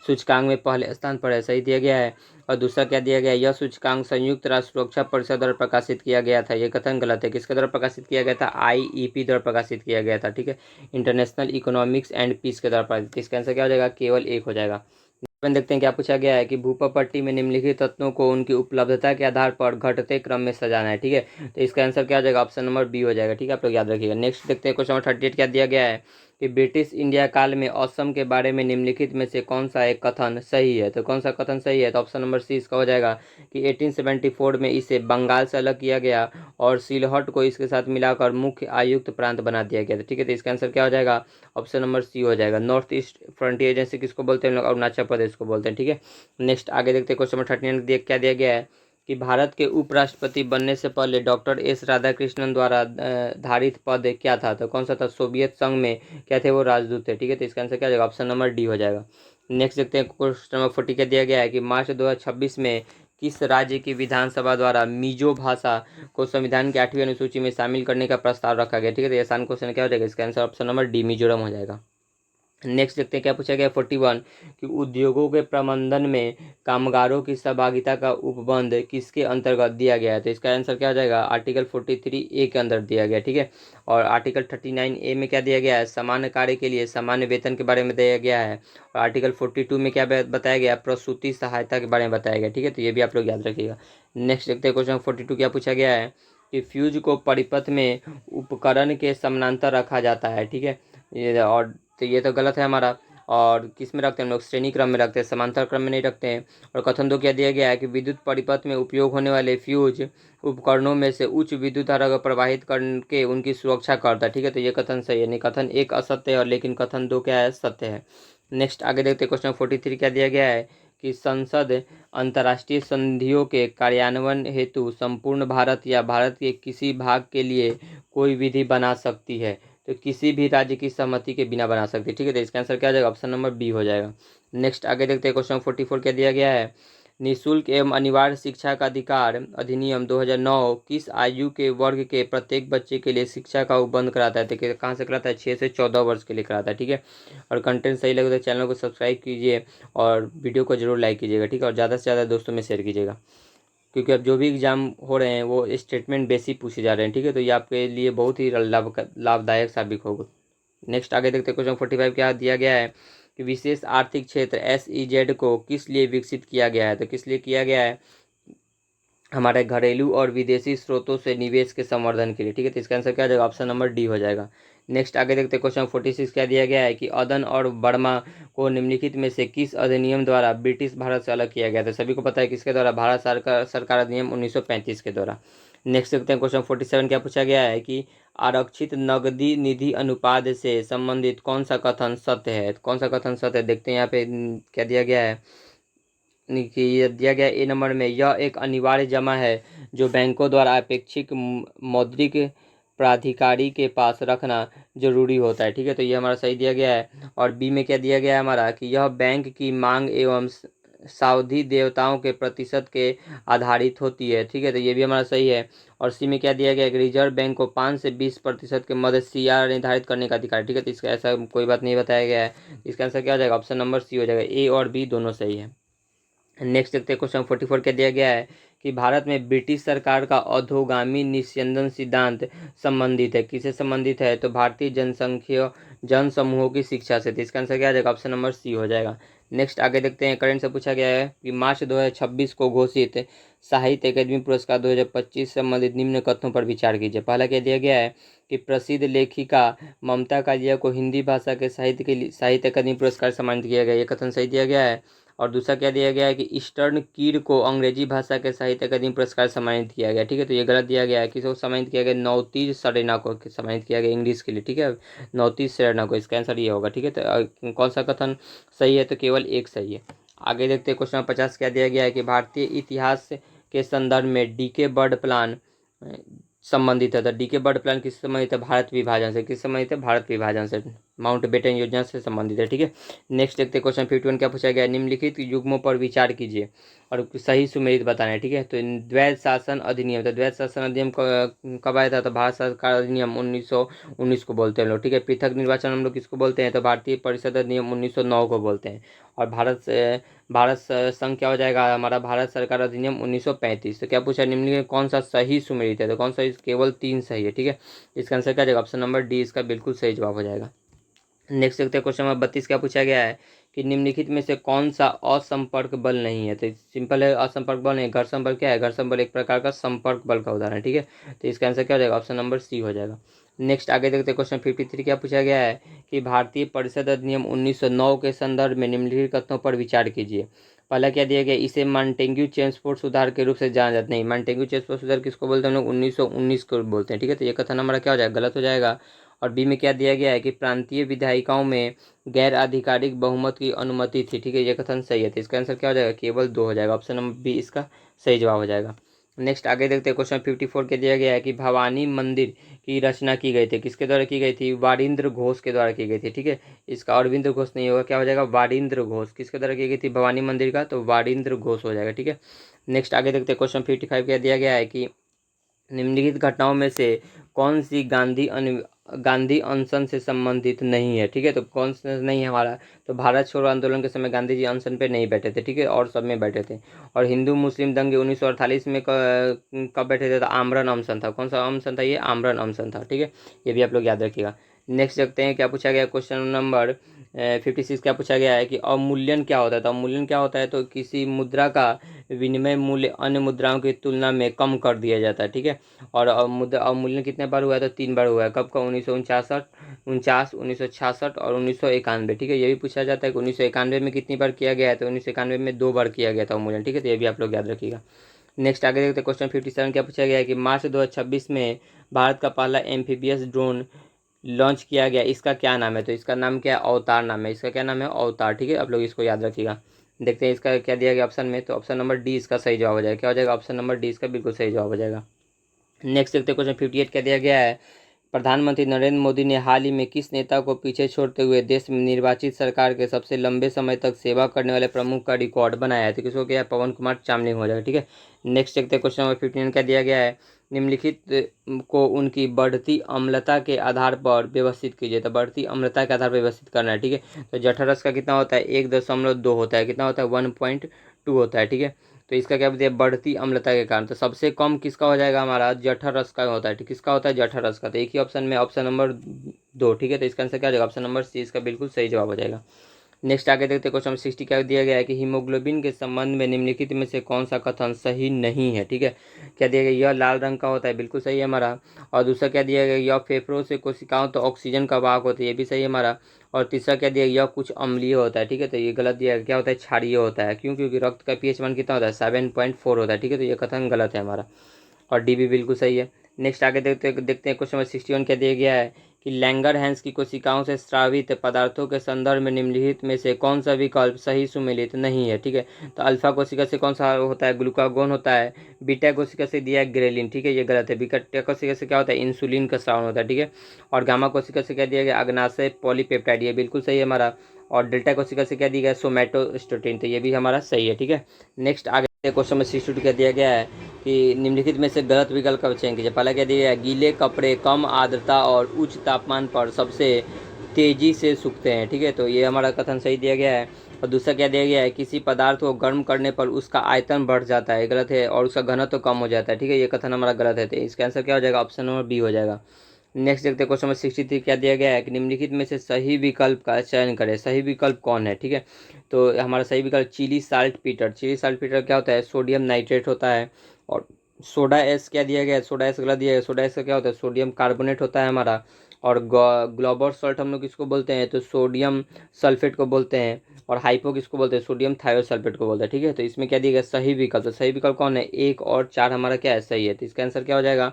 सूचकांक में पहले स्थान पर है, सही दिया गया है। और दूसरा क्या दिया गया है? यह सूचकांक संयुक्त राष्ट्र सुरक्षा परिषद द्वारा प्रकाशित किया गया था, ये कथन गलत है। किसके द्वारा प्रकाशित किया गया था? IEP द्वारा प्रकाशित किया गया था। ठीक है, इंटरनेशनल इकोनॉमिक्स एंड पीस के द्वारा प्रकाशित। इसका आंसर क्या हो जाएगा? केवल 1 हो जाएगा। देखते हैं क्या पूछा गया है कि भूपा पट्टी में निम्नलिखित तत्वों को उनकी उपलब्धता के आधार पर घटते क्रम में सजाना है। ठीक है, तो इसका आंसर क्या हो जाएगा? ऑप्शन नंबर बी हो जाएगा। ठीक है, आप लोग याद रखिएगा। नेक्स्ट देखते हैं, क्वेश्चन नंबर 38 क्या दिया गया है कि ब्रिटिश इंडिया काल में असम के बारे में निम्नलिखित में से कौन सा एक कथन सही है? तो कौन सा कथन सही है? तो ऑप्शन नंबर सी इसका हो जाएगा कि 1874 में इसे बंगाल से अलग किया गया और सिलहट को इसके साथ मिलाकर मुख्य आयुक्त प्रांत बना दिया गया था। ठीक है, तो इसका आंसर क्या हो जाएगा? ऑप्शन नंबर सी हो जाएगा। नॉर्थ ईस्ट फ्रंटियर एजेंसी किसको बोलते हैं? हम लोग अरुणाचल प्रदेश को बोलते हैं। ठीक है, नेक्स्ट आगे देखते हैं, क्वेश्चन नंबर 39 क्या दिया गया है कि भारत के उपराष्ट्रपति बनने से पहले डॉक्टर एस राधाकृष्णन द्वारा धारित पद क्या था? तो कौन सा था? सोवियत संघ में क्या थे वो? राजदूत थे। ठीक है, तो इसका आंसर क्या हो जाएगा? ऑप्शन नंबर डी हो जाएगा। नेक्स्ट देखते हैं, क्वेश्चन नंबर 40 क्या दिया गया है कि मार्च 2026 में किस राज्य की विधानसभा द्वारा मिजो भाषा को संविधान की 8वीं अनुसूची में शामिल करने का प्रस्ताव रखा गया? ठीक है, तो ये आसान क्वेश्चन क्या हो जाएगा? इसका answer option number D Mizoram हो जाएगा। नेक्स्ट देखते हैं क्या पूछा गया 41 कि उद्योगों के प्रबंधन में कामगारों की सहभागिता का उपबंध किसके अंतर्गत दिया गया है? तो इसका आंसर क्या हो जाएगा? आर्टिकल 43A के अंदर दिया गया। ठीक है, और आर्टिकल 39A में क्या दिया गया है? सामान्य कार्य के लिए सामान्य वेतन के बारे में दिया गया है। और आर्टिकल 42 में क्या बताया गया? प्रसूति सहायता के बारे में बताया गया। ठीक है, तो ये भी आप लोग याद रखिएगा। नेक्स्ट देखते हैं, क्वेश्चन 42 क्या पूछा गया है कि फ्यूज को परिपथ में उपकरण के समानांतर रखा जाता है। ठीक है, ये और तो ये तो गलत है हमारा। और किस में रखते हैं हम लोग? श्रेणी क्रम में रखते हैं, समांतर क्रम में नहीं रखते हैं। और कथन 2 क्या दिया गया है कि विद्युत परिपथ में उपयोग होने वाले फ्यूज उपकरणों में से उच्च विद्युत धारा को प्रवाहित करके उनकी सुरक्षा करता है। ठीक है, तो ये कथन सही है। नहीं, कथन 1 असत्य है और लेकिन कथन 2 क्या है? सत्य है। नेक्स्ट आगे देखते हैं, क्वेश्चन 43 क्या दिया गया है कि संसद अंतर्राष्ट्रीय संधियों के कार्यान्वयन हेतु संपूर्ण भारत या भारत के किसी भाग के लिए कोई विधि बना सकती है। तो किसी भी राज्य की सहमति के बिना बना सकती है। ठीक है, तो इसका आंसर क्या हो जाएगा? ऑप्शन नंबर बी हो जाएगा। नेक्स्ट आगे देखते हैं, क्वेश्चन 44 क्या दिया गया है? निःशुल्क एवं अनिवार्य शिक्षा का अधिकार अधिनियम 2009 किस आयु के वर्ग के प्रत्येक बच्चे के लिए शिक्षा का उपबंध कराता है? देखिए कहाँ से कराता है? 6 से 14 वर्ष के लिए कराता है। ठीक है, और कंटेंट सही लगे तो चैनल को सब्सक्राइब कीजिए और वीडियो को जरूर लाइक कीजिएगा। ठीक है, और ज़्यादा से ज़्यादा दोस्तों में शेयर कीजिएगा, क्योंकि अब जो भी एग्जाम हो रहे हैं वो स्टेटमेंट बेस ही पूछे जा रहे हैं। ठीक है, तो ये आपके लिए बहुत ही लाभदायक साबित होगा। नेक्स्ट आगे देखते हैं, क्वेश्चन 45 क्या दिया गया है कि विशेष आर्थिक क्षेत्र SEZ को किस लिए विकसित किया गया है? तो किस लिए किया गया है? हमारे घरेलू और विदेशी स्रोतों से निवेश के संवर्धन के लिए। ठीक है, तो इसका आंसर क्या हो जाएगा? ऑप्शन नंबर डी हो जाएगा। नेक्स्ट आगे देखते हैं, क्वेश्चन 46 क्या दिया गया है कि अदन और बर्मा को निम्नलिखित में से किस अधिनियम द्वारा ब्रिटिश भारत से अलग किया गया था? सभी को पता है किसके द्वारा? भारत सरकार अधिनियम 1935 के द्वारा। नेक्स्ट देखते हैं, क्वेश्चन 47 क्या पूछा गया है कि आरक्षित नकदी निधि अनुपात से संबंधित कौन सा कथन सत्य है? कौन सा कथन सत्य है? देखते हैं यहाँ पे क्या दिया गया है कि ये दिया गया ए नंबर में, यह एक अनिवार्य जमा है जो बैंकों द्वारा अपेक्षित मौद्रिक प्राधिकारी के पास रखना जरूरी होता है। ठीक है, तो ये हमारा सही दिया गया है। और बी में क्या दिया गया है हमारा कि यह बैंक की मांग एवं सावधि देवताओं के प्रतिशत के आधारित होती है। ठीक है, तो ये भी हमारा सही है। और सी में क्या दिया गया है कि रिजर्व बैंक को 5 से 20% के मध्य CR निर्धारित करने का अधिकार। ठीक है, तो इसका ऐसा कोई बात नहीं बताया गया है। इसका आंसर क्या हो जाएगा? ऑप्शन नंबर सी हो जाएगा। ए और बी दोनों सही है। नेक्स्ट देखते हैं क्वेश्चन 44 क्या दिया गया है कि भारत में ब्रिटिश सरकार का अधोगामी निस्यंदन सिद्धांत संबंधित है, किससे संबंधित है? तो भारतीय जनसंख्या जन समूहों की शिक्षा से। तो इसका आंसर क्या आ जाएगा? ऑप्शन नंबर सी हो जाएगा। नेक्स्ट आगे देखते हैं, करंट से पूछा गया है कि मार्च 2026 को घोषित साहित्य अकादमी पुरस्कार 2025 से संबंधित निम्न कथनों पर विचार कीजिए। पहला क्या दिया गया है कि प्रसिद्ध लेखिका ममता कालिया को हिंदी भाषा के साहित्य के लिए साहित्य अकादमी पुरस्कार सम्मानित किया गया, ये कथन सही दिया गया है। और दूसरा क्या दिया गया है कि ईस्टर्न कीर को अंग्रेजी भाषा के साहित्य अकादमी पुरस्कार सम्मानित किया गया, ठीक है। तो ये गलत दिया गया है, किसको सम्मानित किया गया? नौतीज सरेना को सम्मानित किया गया इंग्लिश के लिए, ठीक है। नौतीज सरेना को, इसका आंसर ये होगा, ठीक है। तो कौन सा कथन सही है? तो केवल एक सही है। आगे देखते हैं क्वेश्चन 50 क्या दिया गया है कि भारतीय इतिहास के संदर्भ में डीके बर्ड प्लान संबंधित है। तो डीके बर्ड प्लान किससे संबंधित है? भारत विभाजन से। किस संबंधित है? भारत विभाजन से, माउंट बेटन योजना से संबंधित है, ठीक है। नेक्स्ट देखते हैं क्वेश्चन 51 क्या पूछा गया है, निम्नलिखित युग्मों पर विचार कीजिए और सही सुमेलित बताना है, ठीक है। तो द्वैध शासन अधिनियम, तो द्वैध शासन अधिनियम कब आया था? तो भारत सरकार अधिनियम 1919 को बोलते हैं लोग, ठीक है। पृथक निर्वाचन हम लोग किसको बोलते हैं? तो भारतीय परिषद अधिनियम 1909 को बोलते हैं। और भारत संघ क्या हो जाएगा हमारा? भारत सरकार अधिनियम 1935। तो क्या पूछा निम्नलिखित कौन सा सही सुमेलित है? तो कौन सा? केवल 3 सही है, ठीक है। इसका आंसर क्या जाएगा? ऑप्शन नंबर डी इसका बिल्कुल सही जवाब हो जाएगा। नेक्स्ट देखते हैं क्वेश्चन नंबर 32 क्या पूछा गया है कि निम्नलिखित में से कौन सा असंपर्क बल नहीं है? तो सिंपल है, असंपर्क बल नहीं। घर्षण बल क्या है? घर्षण बल एक प्रकार का संपर्क बल का उदाहरण है, ठीक है। तो इसका आंसर क्या हो जाएगा? ऑप्शन नंबर सी हो जाएगा। नेक्स्ट आगे देखते हैं क्वेश्चन 53 क्या पूछा गया है कि भारतीय परिषद अधिनियम 1909 के संदर्भ में निम्नलिखित कथनों पर विचार कीजिए। पहला क्या दिया गया? इसे मॉन्टेग्यू चेम्सफोर्ड सुधार के रूप से जाना जाता नहीं। मॉन्टेग्यू चेम्सफोर्ड सुधार किसको बोलते हैं हम लोग? 1919 को बोलते हैं, ठीक है। तो ये कथन हमारा क्या हो जाएगा? गलत हो जाएगा। और बी में क्या दिया गया है कि प्रांतीय विधायिकाओं में गैर आधिकारिक बहुमत की अनुमति थी, ठीक है। ये कथन सही है। तो इसका आंसर क्या हो जाएगा? केवल 2 हो जाएगा। ऑप्शन नंबर बी इसका सही जवाब हो जाएगा। नेक्स्ट आगे देखते हैं क्वेश्चन 54 के दिया गया है कि भवानी मंदिर की रचना की गई थी, किसके द्वारा की गई थी? वारिंद्र घोष के द्वारा की गई थी, ठीक है। इसका अरविंद घोष नहीं होगा, क्या हो जाएगा? वारिंद्र घोष। किसके द्वारा की गई थी भवानी मंदिर का? तो वारिंद्र घोष हो जाएगा, ठीक है। नेक्स्ट आगे देखते हैं क्वेश्चन 55 क्या दिया गया है कि निम्नलिखित घटनाओं में से कौन सी गांधी अनशन से संबंधित नहीं है, ठीक है। तो कौन सा नहीं है हमारा? तो भारत छोड़ो आंदोलन के समय गांधी जी अनशन पे नहीं बैठे थे, ठीक है, और सब में बैठे थे। और हिंदू मुस्लिम दंगे 1948 में कब बैठे थे? तो आमरण अनशन था। कौन सा अनशन था? ये आमरण अनशन था, ठीक है। ये भी आप लोग याद रखिएगा। नेक्स्ट देखते हैं क्या पूछा गया क्वेश्चन नंबर 56 क्या पूछा गया है कि अवमूल्यन क्या होता है? तो अवमूल्यन क्या होता है? तो किसी मुद्रा का विनिमय मूल्य अन्य मुद्राओं की तुलना में कम कर दिया जाता है, ठीक है। और अवमूल्यन कितने बार हुआ है? तो 3 बार हुआ है। कब का? 1949 1966 और 1991, ठीक है। ये भी पूछा जाता है कि 1991 में कितनी बार किया गया है? तो 1991 में 2 बार किया गया था अवमूल्यन, ठीक है। तो ये भी आप लोग याद रखिएगा। नेक्स्ट आगे देखते हैं क्वेश्चन 57 क्या पूछा गया है कि मार्च 2026 में भारत का पहला एम्फीबियस ड्रोन लॉन्च किया गया, इसका क्या नाम है? तो इसका नाम क्या है? अवतार नाम है। इसका क्या नाम है? अवतार, ठीक है। आप लोग इसको याद रखिएगा। देखते हैं इसका क्या दिया गया ऑप्शन में। तो ऑप्शन नंबर डी इसका सही जवाब हो जाएगा। क्या हो जाएगा? ऑप्शन नंबर डी इसका बिल्कुल सही जवाब हो जाएगा। नेक्स्ट देखते हैं क्वेश्चन 58 क्या दिया गया है, प्रधानमंत्री नरेंद्र मोदी ने हाल ही में किस नेता को पीछे छोड़ते हुए देश में निर्वाचित सरकार के सबसे लंबे समय तक सेवा करने वाले प्रमुख का रिकॉर्ड बनाया है? तो किसको किया है? पवन कुमार चामलिंग हो जाएगा, ठीक है। नेक्स्ट देखते हैं क्वेश्चन नंबर 59 क्या दिया गया है, निम्नलिखित को उनकी बढ़ती अम्लता के आधार पर व्यवस्थित कीजिए। तो बढ़ती अम्लता के आधार पर व्यवस्थित करना है, ठीक है। तो जठरस का कितना होता है? 1.2 होता है। कितना होता है? 1.2 होता है, ठीक है। तो इसका क्या बोलते हैं? बढ़ती अम्लता के कारण। तो सबसे कम किसका हो जाएगा हमारा? जठर रस का होता है, ठीक। किसका होता है? जठर रस का। तो एक ही ऑप्शन में ऑप्शन नंबर 2, ठीक है। तो इसका आंसर क्या हो जाएगा? ऑप्शन नंबर सी इसका बिल्कुल सही जवाब हो जाएगा। नेक्स्ट आगे देखते हैं क्वेश्चन 60 क्या दिया गया है कि हीमोग्लोबिन के संबंध में निम्नलिखित में से कौन सा कथन सही नहीं है, ठीक है। क्या दिया गया? यह लाल रंग का होता है, बिल्कुल सही है हमारा। और दूसरा क्या दिया गया? यह फेफड़ों से कोशिकाओं तो ऑक्सीजन का वाहक होता है, ये भी सही है हमारा। और तीसरा क्या दिया? यह कुछ अम्लीय होता है, ठीक है। तो ये गलत दिया गया। क्या होता है? क्षारीय होता है। क्यों? क्योंकि रक्त का पीएच मान कितना होता है? 7.4 होता है, ठीक है। तो ये कथन गलत है हमारा। और डी भी बिल्कुल सही है। नेक्स्ट आगे देखते हैं क्वेश्चन नंबर 61 क्या दिया गया है कि लैंगरहैंस की कोशिकाओं से स्रावित पदार्थों के संदर्भ में निम्नलिखित में से कौन सा विकल्प सही सुमेलित नहीं है, ठीक है। तो अल्फा कोशिका से कौन सा होता है? ग्लूकागोन होता है। बीटा कोशिका से दिया है ग्रेलिन, ठीक है, ये गलत है। बीटा कोशिका से क्या होता है? इंसुलिन का स्रावन होता है, ठीक है। और गामा कोशिका से क्या दिया गया? अग्नाशय पॉलीपेप्टाइड, ये बिल्कुल सही है हमारा। और डेल्टा कोशिका से क्या दिया गया? सोमैटोस्टेटिन, तो ये भी हमारा सही है, ठीक है। नेक्स्ट आगे क्वेश्चन में 62 क्या दिया गया है कि निम्नलिखित में से गलत विकल्प का चयन कीजिए। पहला क्या दिया गया है? गीले कपड़े कम आर्द्रता और उच्च तापमान पर सबसे तेजी से सूखते हैं, ठीक है। तो ये हमारा कथन सही दिया गया है। और दूसरा क्या दिया गया है, किसी पदार्थ को गर्म करने पर उसका आयतन बढ़ जाता है, गलत है, और उसका घनत्व तो कम हो जाता है, ठीक है, ये कथन हमारा गलत है। तो इसका आंसर क्या हो जाएगा, ऑप्शन नंबर बी हो जाएगा। नेक्स्ट देखते हैं क्वेश्चन नंबर 63 क्या दिया गया है कि निम्नलिखित में से सही विकल्प का चयन करें। सही विकल्प कौन है, ठीक है, तो हमारा सही विकल्प चिली साल्ट पीटर। चिली साल्ट पीटर क्या होता है, सोडियम नाइट्रेट होता है। और सोडा एस क्या दिया गया है, सोडा एस गलत दिया है, सोडा एस का क्या होता है, सोडियम कार्बोनेट होता है हमारा। और ग्लोबल सॉल्ट हम लोग किसको बोलते हैं, तो सोडियम सल्फेट को बोलते हैं। और हाइपो किसको बोलते हैं, सोडियम थायोसल्फेट को बोलते हैं, ठीक है। तो इसमें क्या दिया गया, सही विकल्प। तो सही विकल्प कौन है, 1 और 4 हमारा क्या है, सही है। तो इसका आंसर क्या हो जाएगा,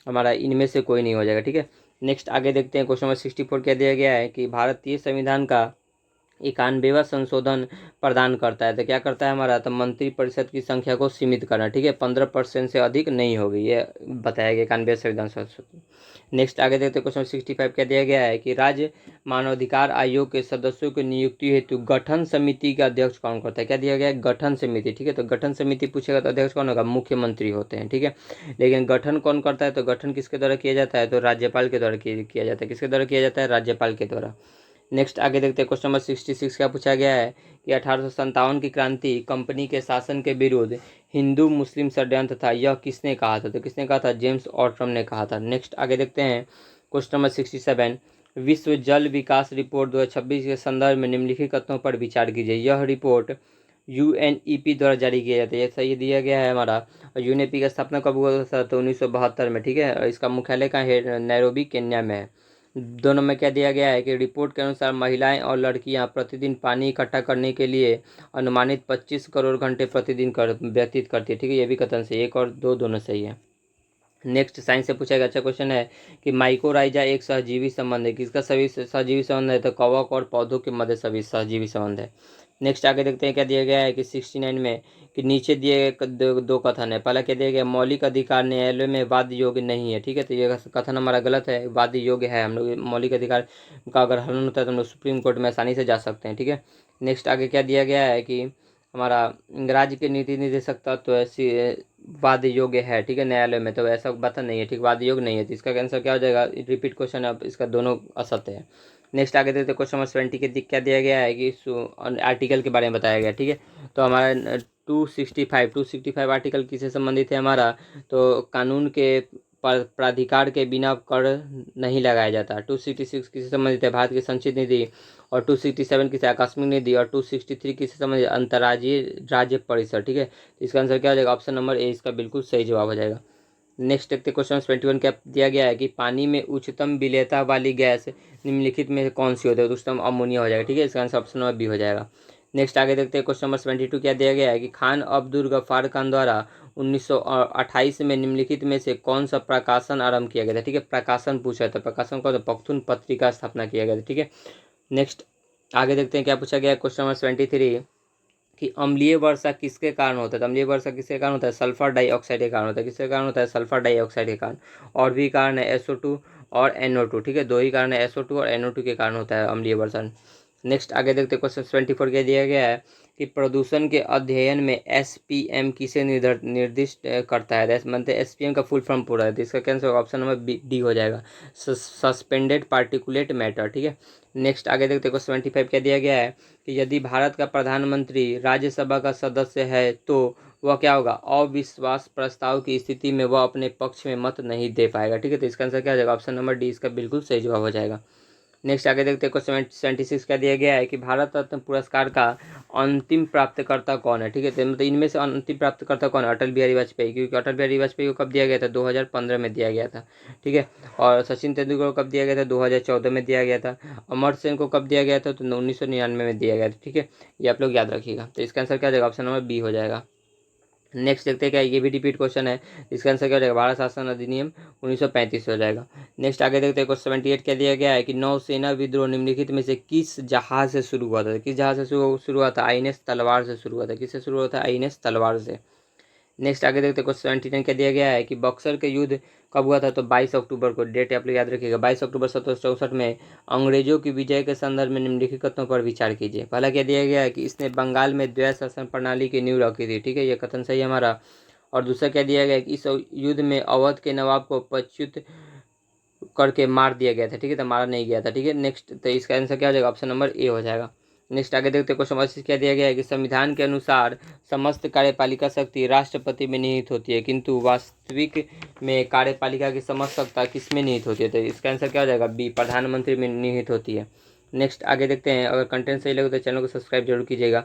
हमारा इनमें से कोई नहीं हो जाएगा, ठीक है। नेक्स्ट आगे देखते हैं क्वेश्चन नंबर 64 क्या दिया गया है कि भारतीय संविधान का 91वां संशोधन प्रदान करता है। तो क्या करता है हमारा, तो मंत्रिपरिषद की संख्या को सीमित करना, ठीक है, 15% से अधिक नहीं होगी, ये बताया गया 91वें संविधान संशोधन। नेक्स्ट आगे देखते हैं क्वेश्चन 65 क्या दिया गया है कि राज्य मानवाधिकार आयोग के सदस्यों की नियुक्ति हेतु गठन समिति का अध्यक्ष कौन करता है। क्या दिया गया है, गठन समिति, ठीक है। तो गठन समिति पूछेगा तो अध्यक्ष कौन होगा, मुख्यमंत्री होते हैं, ठीक है। लेकिन गठन कौन करता है, तो गठन किसके द्वारा किया जाता है, तो राज्यपाल के द्वारा किया जाता है। किसके द्वारा किया जाता है, राज्यपाल के द्वारा। नेक्स्ट आगे देखते हैं क्वेश्चन नंबर 66 क्या पूछा गया है कि 1857 की क्रांति कंपनी के शासन के विरुद्ध हिंदू मुस्लिम षड्यंत्र था, यह किसने कहा था। तो किसने कहा था, जेम्स ऑटम ने कहा था। नेक्स्ट आगे देखते हैं क्वेश्चन नंबर 67 विश्व जल विकास रिपोर्ट 2026 के संदर्भ में निम्नलिखित कथनों पर विचार कीजिए। यह रिपोर्ट यूएनईपी द्वारा जारी किया जाता है, ये सही दिया गया है हमारा। और यूएनईपी की स्थापना कब हुआ था, तो 1972 में, ठीक है। और इसका मुख्यालय कहाँ है, नैरोबी केन्या में है। दोनों में क्या दिया गया है कि रिपोर्ट के अनुसार महिलाएं और लड़कियां प्रतिदिन पानी इकट्ठा करने के लिए अनुमानित 25 करोड़ घंटे प्रतिदिन व्यतीत करती है, ठीक है, ये भी कथन से 1 और 2 दोनों सही है। नेक्स्ट साइंस से पूछा गया अच्छा क्वेश्चन है कि माइकोराइजा एक सहजीवी संबंध है, किसका सभी सहजीवी संबंध है, तो कवक और पौधों के मध्य सभी सहजीवी संबंध है। नेक्स्ट आगे देखते हैं क्या दिया गया है कि 69 में कि नीचे दिए दो कथन है। पहला क्या दिया गया, मौलिक अधिकार न्यायालय में वाद योग्य नहीं है, ठीक है, तो ये कथन हमारा गलत है, वाद योग्य है। हम लोग मौलिक अधिकार का अगर हनन होता है तो हम लोग सुप्रीम कोर्ट में आसानी से जा सकते हैं, ठीक है। नेक्स्ट आगे क्या दिया गया है कि हमारा राज्य के नीति निर्देशक तत्व ऐसी वाद योग्य है, ठीक है, न्यायालय में, तो ऐसा बात नहीं है, ठीक, वाद योग्य नहीं है। तो इसका आंसर क्या हो जाएगा, रिपीट क्वेश्चन है, अब इसका दोनों असत्य है। नेक्स्ट आगे देखते हैं क्वेश्चन नंबर 70 के क्या दिया गया है कि आर्टिकल के बारे में बताया गया, ठीक है। तो हमारा 265 आर्टिकल किससे संबंधित है हमारा, तो कानून के प्राधिकार के बिना कर नहीं लगाया जाता। 266 किससे संबंधित है, भारत की संचित निधि। और 267 किसे, आकस्मिक निधि। और 263 किससे संबंधित, अंतर्राज्यीय राज्य परिषद, ठीक है। तो इसका आंसर क्या हो जाएगा, ऑप्शन नंबर ए इसका बिल्कुल सही जवाब हो जाएगा। नेक्स्ट देखते क्वेश्चन 21 क्या दिया गया है कि पानी में उच्चतम विलेयता वाली गैस निम्नलिखित में कौन सी होती है, तो उच्चतम अमोनिया हो जाएगा, ठीक है, इसका आंसर ऑप्शन नंबर बी हो जाएगा। नेक्स्ट आगे देखते हैं क्वेश्चन नंबर 72 क्या दिया गया है कि खान अब्दुल गफ्फार खान द्वारा 1928 में निम्नलिखित में से कौन सा प्रकाशन आरंभ किया गया था, ठीक है, प्रकाशन पूछा था, प्रकाशन को पख्तून पत्रिका स्थापना किया गया था, ठीक है। नेक्स्ट आगे देखते हैं क्या पूछा गया है क्वेश्चन नंबर 73 कि अम्लीय वर्षा किसके कारण होता है। तो अम्लीय वर्षा किसके कारण होता है, सल्फर डाइऑक्साइड के कारण होता है। किसके कारण होता है, सल्फर डाइऑक्साइड के कारण। और भी कारण है SO2 और NO2, ठीक है, दो ही कारण है, SO2 और NO2 के कारण होता है अम्लीय वर्षा। नेक्स्ट आगे देखते हैं क्वेश्चन 74 क्या दिया गया है कि प्रदूषण के अध्ययन में SPM किसे निर्दिष्ट करता है। मतलब SPM का फुल फॉर्म पूरा है, तो इसका कैंसर ऑप्शन नंबर डी हो जाएगा, सस्पेंडेड पार्टिकुलेट मैटर, ठीक है। नेक्स्ट आगे देखते हैं क्वेश्चन 75 क्या दिया गया है कि यदि भारत का प्रधानमंत्री राज्यसभा का सदस्य है तो वह क्या होगा, अविश्वास प्रस्ताव की स्थिति में वह अपने पक्ष में मत नहीं दे पाएगा, ठीक है। तो इसका आंसर क्या हो जाएगा, ऑप्शन नंबर डी इसका बिल्कुल सही जवाब हो जाएगा। नेक्स्ट आगे देखते हैं क्वेश्चन 76 क्या दिया गया है कि भारत रत्न पुरस्कार का अंतिम प्राप्तकर्ता कौन है, ठीक है। तो मतलब इनमें से अंतिम प्राप्तकर्ता कौन है, अटल बिहारी वाजपेयी, क्योंकि अटल बिहारी वाजपेयी को कब दिया गया था, 2015 में दिया गया था, ठीक है। और सचिन तेंदुलकर को कब दिया गया था, 2014 में दिया गया था। अमर सेन को कब दिया गया था, तो 1999 में दिया गया था, ठीक है, ये आप लोग याद रखिएगा। तो इसका आंसर क्या हो जाएगा, ऑप्शन नंबर बी हो जाएगा। नेक्स्ट देखते हैं क्या, ये भी रिपीट क्वेश्चन है, इसका आंसर क्या हो जाएगा, भारत शासन अधिनियम 1935 हो जाएगा। नेक्स्ट आगे देखते हैं क्वेश्चन 78 क्या दिया गया है कि नौसेना विद्रोह निम्नलिखित में से किस जहाज से शुरू हुआ था। किस जहाज से शुरू हुआ था, INS तलवार से शुरू हुआ था। किससे शुरू हुआ था, INS तलवार से। नेक्स्ट आगे देखते हैं क्वेश्चन 79 क्या दिया गया है कि बक्सर के युद्ध कब हुआ था, तो 22 अक्टूबर को, डेट आप लोग याद रखिएगा, 22 अक्टूबर 1764 में अंग्रेजों की विजय के संदर्भ में निम्नलिखित कथनों पर विचार कीजिए। पहला क्या दिया गया है कि इसने बंगाल में द्वैत शासन प्रणाली की नींव रखी थी, ठीक है, ये कथन सही है हमारा। और दूसरा क्या दिया गया है कि इस युद्ध में अवध के नवाब को पच्युत करके मार दिया गया था, ठीक है, तो मारा नहीं गया था, ठीक है। नेक्स्ट तो इसका आंसर क्या हो जाएगा, ऑप्शन नंबर ए हो जाएगा। नेक्स्ट आगे देखते हैं क्वेश्चन 80 क्या दिया गया है कि संविधान के अनुसार समस्त कार्यपालिका शक्ति राष्ट्रपति में निहित होती है, किंतु वास्तविक में कार्यपालिका की समस्त सत्ता किस में निहित होती है? तो इसका आंसर क्या हो जाएगा? बी, प्रधानमंत्री में निहित होती है। नेक्स्ट आगे देखते हैं, अगर कंटेंट सही लगे तो चैनल को सब्सक्राइब जरूर कीजिएगा।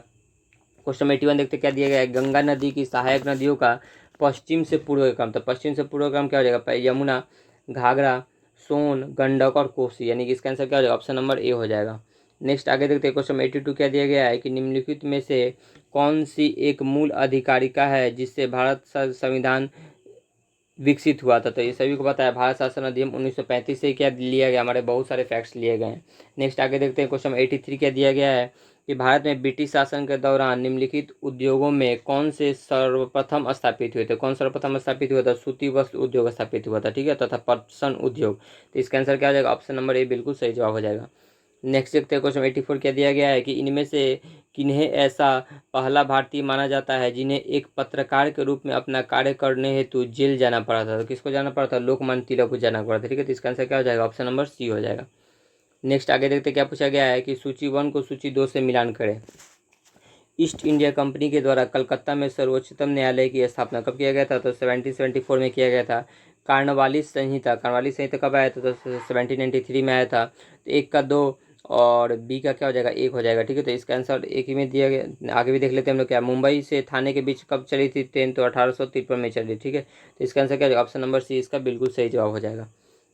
क्वेश्चन 81 देखते क्या दिया गया है, गंगा नदी की सहायक नदियों का पश्चिम से पूर्व क्रम। तो पश्चिम से पूर्व क्रम क्या हो जाएगा? यमुना, घाघरा, सोन, गंडक और कोसी, यानी कि इसका आंसर क्या हो जाएगा? ऑप्शन नंबर ए हो जाएगा। नेक्स्ट आगे देखते हैं, क्वेश्चन 82 क्या दिया गया है कि निम्नलिखित में से कौन सी एक मूल अधिकारिका है जिससे भारत संविधान विकसित हुआ था? तो ये सभी को पता है, भारत शासन अधिनियम 1935 से क्या लिया गया? हमारे बहुत सारे फैक्ट्स लिए गए हैं। नेक्स्ट आगे देखते हैं, क्वेश्चन 83 क्या दिया गया है कि भारत में ब्रिटिश शासन के दौरान निम्नलिखित उद्योगों में कौन से सर्वप्रथम स्थापित हुए थे? कौन सर्वप्रथम स्थापित हुआ था? सूती वस्त्र उद्योग स्थापित हुआ था, ठीक है, तथा पटसन उद्योग। तो इसका आंसर क्या हो जाएगा? ऑप्शन नंबर ए बिल्कुल सही जवाब हो जाएगा। नेक्स्ट देखते हैं, क्वेश्चन 84 क्या दिया गया है कि इनमें से किन्हें ऐसा पहला भारतीय माना जाता है जिन्हें एक पत्रकार के रूप में अपना कार्य करने हेतु जेल जाना पड़ा था? तो किसको जाना पड़ा था? लोकमान्य तिलक को जाना पड़ा था, ठीक है। तो इसका आंसर क्या हो जाएगा? ऑप्शन नंबर सी हो जाएगा। नेक्स्ट आगे देखते क्या पूछा गया है कि सूची 1 को सूची 2 से मिलान करें। ईस्ट इंडिया कंपनी के द्वारा कलकत्ता में सर्वोच्चतम न्यायालय की स्थापना कब किया गया था? तो 1774 में किया गया था। कार्नवालिस संहिता कब आया था? तो 1793 में आया था। तो एक का 2 और बी का क्या हो जाएगा? 1 हो जाएगा, ठीक है। तो इसका आंसर एक ही में दिया गया। आगे भी देख लेते हैं हम लोग क्या, मुंबई से थाने के बीच कब चली थी ट्रेन? तो 1853 में चली, ठीक है। तो इसका आंसर क्या हो जाएगा? ऑप्शन नंबर सी इसका बिल्कुल सही जवाब हो जाएगा।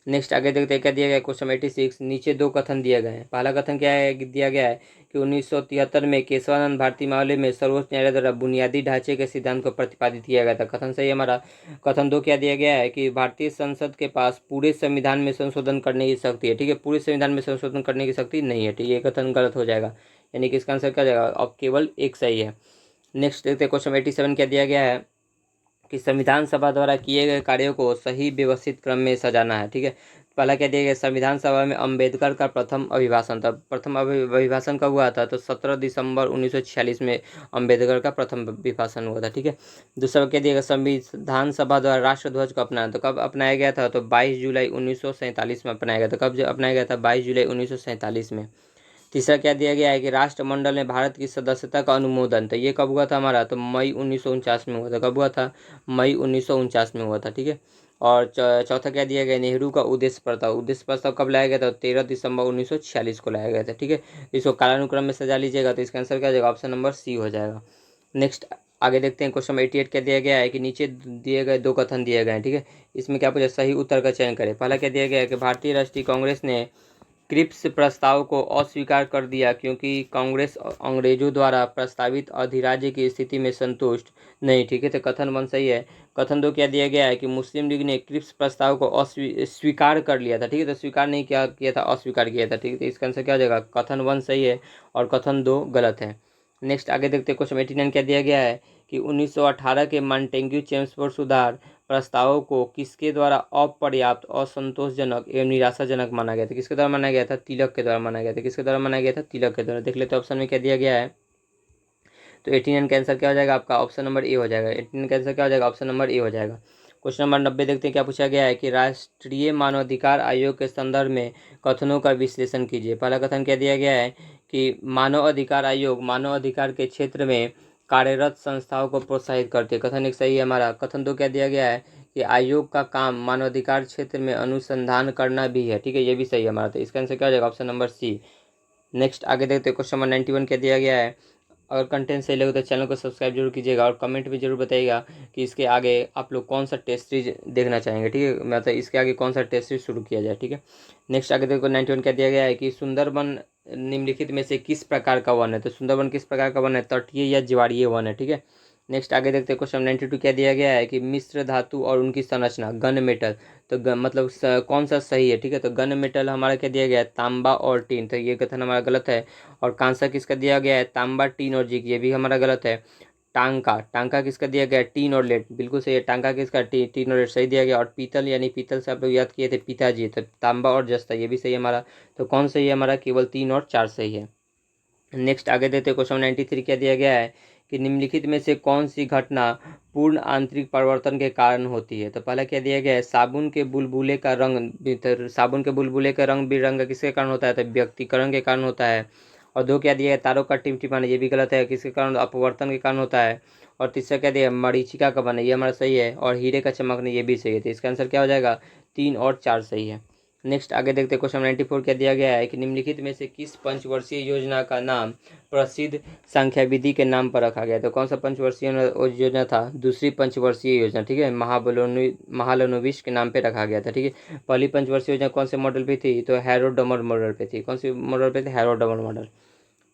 नेक्स्ट आगे देखते हैं क्या दिया गया है। क्वेश्चन 86, नीचे 2 कथन दिए गए हैं। पहला कथन क्या है? दिया गया है कि 1973 में केशवानंद भारती मामले में सर्वोच्च न्यायालय द्वारा बुनियादी ढांचे के सिद्धांत को प्रतिपादित किया गया था। कथन सही है हमारा। कथन 2 क्या दिया गया है कि भारतीय संसद के पास पूरे संविधान में संशोधन करने की शक्ति है, ठीक है। पूरे संविधान में संशोधन करने की शक्ति नहीं है, ठीक है। ये कथन गलत हो जाएगा, यानी कि इसका आंसर क्या जाएगा? अब केवल एक सही है। नेक्स्ट देखते हैं, क्वेश्चन 87 क्या दिया गया है कि संविधान सभा द्वारा किए गए कार्यों को सही व्यवस्थित क्रम में सजाना है, ठीक है। पहला क्या दिया गया? संविधान सभा में अंबेडकर का प्रथम अभिभाषण था। प्रथम अभिभाषण कब हुआ था? तो 17 दिसंबर 1946 में अंबेडकर का प्रथम अभिभाषण हुआ था, ठीक है। दूसरा क्या दिया गया? संविधान सभा द्वारा राष्ट्रध्वज को अपनाया, तो कब अपनाया गया था? तो 22 जुलाई 1947 में अपनाया गया था। कब अपनाया गया था? 22 जुलाई 1947 में। तीसरा क्या दिया गया है कि राष्ट्रमंडल में भारत की सदस्यता का अनुमोदन, तो ये कब हुआ था हमारा? तो मई 1949 में हुआ था। कब हुआ था? मई 1949 में हुआ था, ठीक है। और चौथा क्या दिया गया? नेहरू का उद्देश्य प्रस्ताव। उद्देश्य प्रस्ताव कब लाया गया था? 13 दिसंबर 1946 को लाया गया था, ठीक है। इसको कालानुक्रम में सजा लीजिएगा, तो इसका आंसर क्या हो जाएगा? ऑप्शन नंबर सी हो जाएगा। नेक्स्ट आगे देखते हैं, क्वेश्चन 88 क्या दिया गया है कि नीचे दिए गए 2 कथन दिए गए हैं, ठीक है। इसमें क्या पूछा? सही उत्तर का चयन करें। पहला क्या दिया गया है कि भारतीय राष्ट्रीय कांग्रेस ने क्रिप्स प्रस्ताव को अस्वीकार कर दिया क्योंकि कांग्रेस अंग्रेजों द्वारा प्रस्तावित अधिराज्य की स्थिति में संतुष्ट नहीं, ठीक है। तो कथन 1 सही है। कथन 2 क्या दिया गया है कि मुस्लिम लीग ने क्रिप्स प्रस्ताव को स्वीकार कर लिया था, ठीक है। तो स्वीकार नहीं किया किया था, अस्वीकार किया था, ठीक है। तो इसका आंसर क्या हो जाएगा? कथन 1 सही है और कथन 2 गलत है। नेक्स्ट आगे देखते हैं, क्वेश्चन 89 क्या दिया गया है कि 1918 के मॉन्टेग्यू चेम्सफोर्ड सुधार प्रस्तावों को किसके द्वारा अपर्याप्त, असंतोषजनक एवं निराशाजनक माना गया था? किसके द्वारा माना गया था? तिलक के द्वारा माना गया था। किसके द्वारा माना गया था? तिलक के द्वारा। देख लेते ऑप्शन में क्या दिया गया है। तो 89 का आंसर क्या हो जाएगा आपका? ऑप्शन नंबर ए हो जाएगा। 89 का आंसर क्या हो जाएगा? ऑप्शन नंबर ए हो जाएगा। क्वेश्चन नंबर 90 देखते हैं क्या पूछा गया है कि राष्ट्रीय मानवाधिकार आयोग के संदर्भ में कथनों का विश्लेषण कीजिए। पहला कथन क्या दिया गया है कि मानव अधिकार आयोग मानव अधिकार के क्षेत्र में कार्यरत संस्थाओं को प्रोत्साहित करते हैं। कथन एक सही है हमारा। कथन 2 क्या दिया गया है कि आयोग का काम मानवाधिकार क्षेत्र में अनुसंधान करना भी है, ठीक है। ये भी सही है हमारा। तो इसका आंसर क्या हो जाएगा? Option number C. नेक्स्ट आगे देखते हैं, क्वेश्चन नंबर 91 क्या दिया गया है। अगर कंटेंट सही लगे तो चैनल को सब्सक्राइब जरूर कीजिएगा और कमेंट भी जरूर बताइएगा कि इसके आगे आप लोग कौन सा टेस्ट सीरीज देखना चाहेंगे, ठीक है। मतलब इसके आगे कौन सा टेस्ट सीरीज शुरू किया जाए, ठीक है। नेक्स्ट आगे देखो 91 क्या दिया गया है कि सुंदरबन निम्नलिखित में से किस प्रकार का वन है? तो सुंदरबन किस प्रकार का वन है? तटीय या ज्वारीय वन है, ठीक है। नेक्स्ट आगे देखते हैं, क्वेश्चन 92 क्या दिया गया है कि मिश्र धातु और उनकी संरचना गन मेटल, तो मतलब कौन सा सही है, ठीक है। तो गन मेटल हमारा क्या दिया गया है? तांबा और टीन, तो ये कथन हमारा गलत है। और कांसा किसका दिया गया है? तांबा, टीन और जिंक, ये भी हमारा गलत है। टांका किसका दिया गया है? टीन और लेड, बिल्कुल सही है। टांका किसका? टीन और लेड सही दिया गया। और पीतल यानी पीतल से आप लोग याद किए थे पिताजी, तो तांबा और जस्ता, ये भी सही है हमारा। तो कौन सही है हमारा? केवल 3 और 4 सही है। नेक्स्ट आगे देते क्वेश्चन 93 क्या दिया गया है कि निम्नलिखित में से कौन सी घटना पूर्ण आंतरिक परिवर्तन के कारण होती है? तो पहला क्या दिया गया है? साबुन के बुलबुले का रंग बिरंगा किसके कारण होता है? तो व्यक्तिकरण के कारण होता है। और 2 क्या दिया है, तारों का टिमटिमाना, ये भी गलत है, किसके कारण, अपवर्तन के कारण होता है। और तीसरा क्या दिया है, मरीचिका का बना, ये हमारा सही है। और हीरे का चमकना, ये भी सही है। तो इसका आंसर क्या हो जाएगा, 3 और 4 सही है। नेक्स्ट आगे देखते हैं क्वेश्चन 94 क्या दिया गया है कि निम्नलिखित में से किस पंचवर्षीय योजना का नाम प्रसिद्ध सांख्य विधि के नाम पर रखा गया। तो कौन सा पंचवर्षीय योजना था, दूसरी पंचवर्षीय योजना, ठीक है, महालनोबिस के नाम पे रखा गया था, ठीक है। पहली पंचवर्षीय योजना कौन से मॉडल पे थी, तो हैरोडमर मॉडल पे थी। कौन सी मॉडल पे थी, हैरोडमर मॉडल।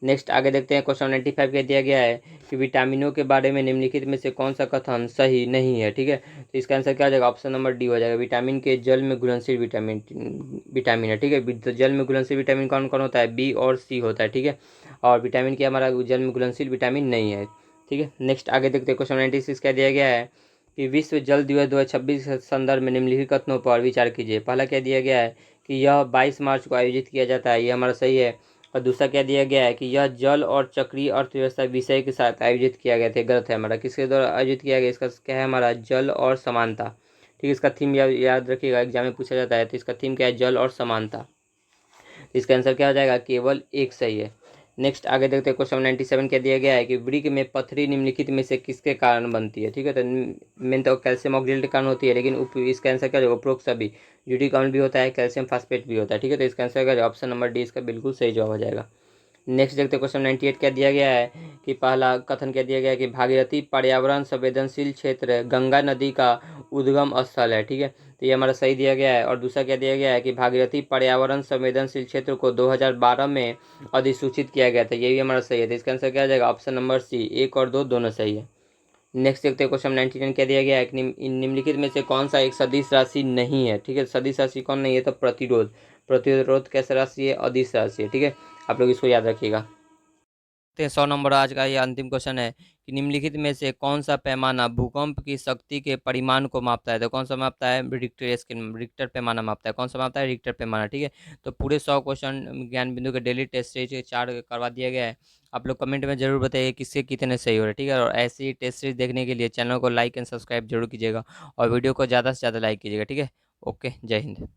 नेक्स्ट आगे देखते हैं क्वेश्चन 95 क्या दिया गया है कि विटामिनों के बारे में निम्नलिखित में से कौन सा कथन सही नहीं है, ठीक है। तो इसका आंसर क्या हो जाएगा, ऑप्शन नंबर डी हो जाएगा। विटामिन के जल में घुलनशील विटामिन है, ठीक है। तो जल में घुलनशील विटामिन कौन कौन होता है, बी और सी होता है, ठीक है। और विटामिन के हमारा जल में घुलनशील विटामिन नहीं है, ठीक है। नेक्स्ट आगे देखते हैं क्वेश्चन 96 क्या दिया गया है कि विश्व जल दिवस 2026 के संदर्भ में निम्नलिखित कथनों पर विचार कीजिए। पहला क्या दिया गया है कि यह 22 मार्च को आयोजित किया जाता है, ये हमारा सही है। और दूसरा क्या दिया गया है कि यह जल और चक्रीय अर्थव्यवस्था विषय के साथ आयोजित किया गया था, गलत है हमारा। किसके द्वारा आयोजित किया गया, इसका क्या है हमारा, जल और समानता, ठीक है। इसका थीम याद रखिएगा, एग्जाम में पूछा जाता है। तो इसका थीम क्या है, जल और समानता। तो इसका आंसर क्या हो जाएगा, केवल एक सही है। नेक्स्ट आगे देखते हैं क्वेश्चन 97 क्या दिया गया है कि वृक्क में पथरी निम्नलिखित में से किसके कारण बनती है, ठीक है। तो मेन तो कैल्शियम ऑक्जेलेट के कारण होती है, लेकिन इसका आंसर क्या होगा, उपरोक्त सभी, यूरिक अम्ल भी होता है, कैल्शियम फास्फेट भी होता है, ठीक है। तो इसका आंसर क्या, ऑप्शन नंबर डी इसका बिल्कुल सही जवाब हो जाएगा। नेक्स्ट देखते हैं क्वेश्चन 98 क्या दिया गया है कि पहला कथन क्या दिया गया है कि भागीरथी पर्यावरण संवेदनशील क्षेत्र गंगा नदी का उद्गम स्थल है, ठीक है। तो ये हमारा सही दिया गया है। और दूसरा क्या दिया गया है कि भागीरथी पर्यावरण संवेदनशील क्षेत्र को 2012 में अधिसूचित किया गया था, ये भी हमारा सही है। तो इसका आंसर क्या आ जाएगा, ऑप्शन नंबर सी, 1 और 2 दोनों सही है। नेक्स्ट देखते हैं क्वेश्चन 99 क्या दिया गया है कि निम्नलिखित में से कौन सा एक सदिश राशि नहीं है, ठीक है। सदिश राशि कौन नहीं है, तो प्रतिरोध। प्रतिरोध कैसा राशि है, अदिश राशि है, ठीक है। आप लोग इसको याद रखिएगा। 100 नंबर आज का ये अंतिम क्वेश्चन है कि निम्नलिखित में से कौन सा पैमाना भूकंप की शक्ति के परिमाण को मापता है। तो कौन सा मापता है, रिक्टर स्केल, रिक्टर पैमाना मापता है। कौन सा मापता है, रिक्टर पैमाना, ठीक है। तो पूरे 100 क्वेश्चन ज्ञान बिंदु के डेली टेस्ट सीरीज के 4 करवा दिया गया है। आप लोग कमेंट में जरूर बताइए किसके कितने सही हो रहे हैं, ठीक है। और ऐसे ही टेस्ट सीरीज देखने के लिए चैनल को लाइक एंड सब्सक्राइब जरूर कीजिएगा और वीडियो को ज़्यादा से ज़्यादा लाइक कीजिएगा, ठीक है। ओके, जय हिंद।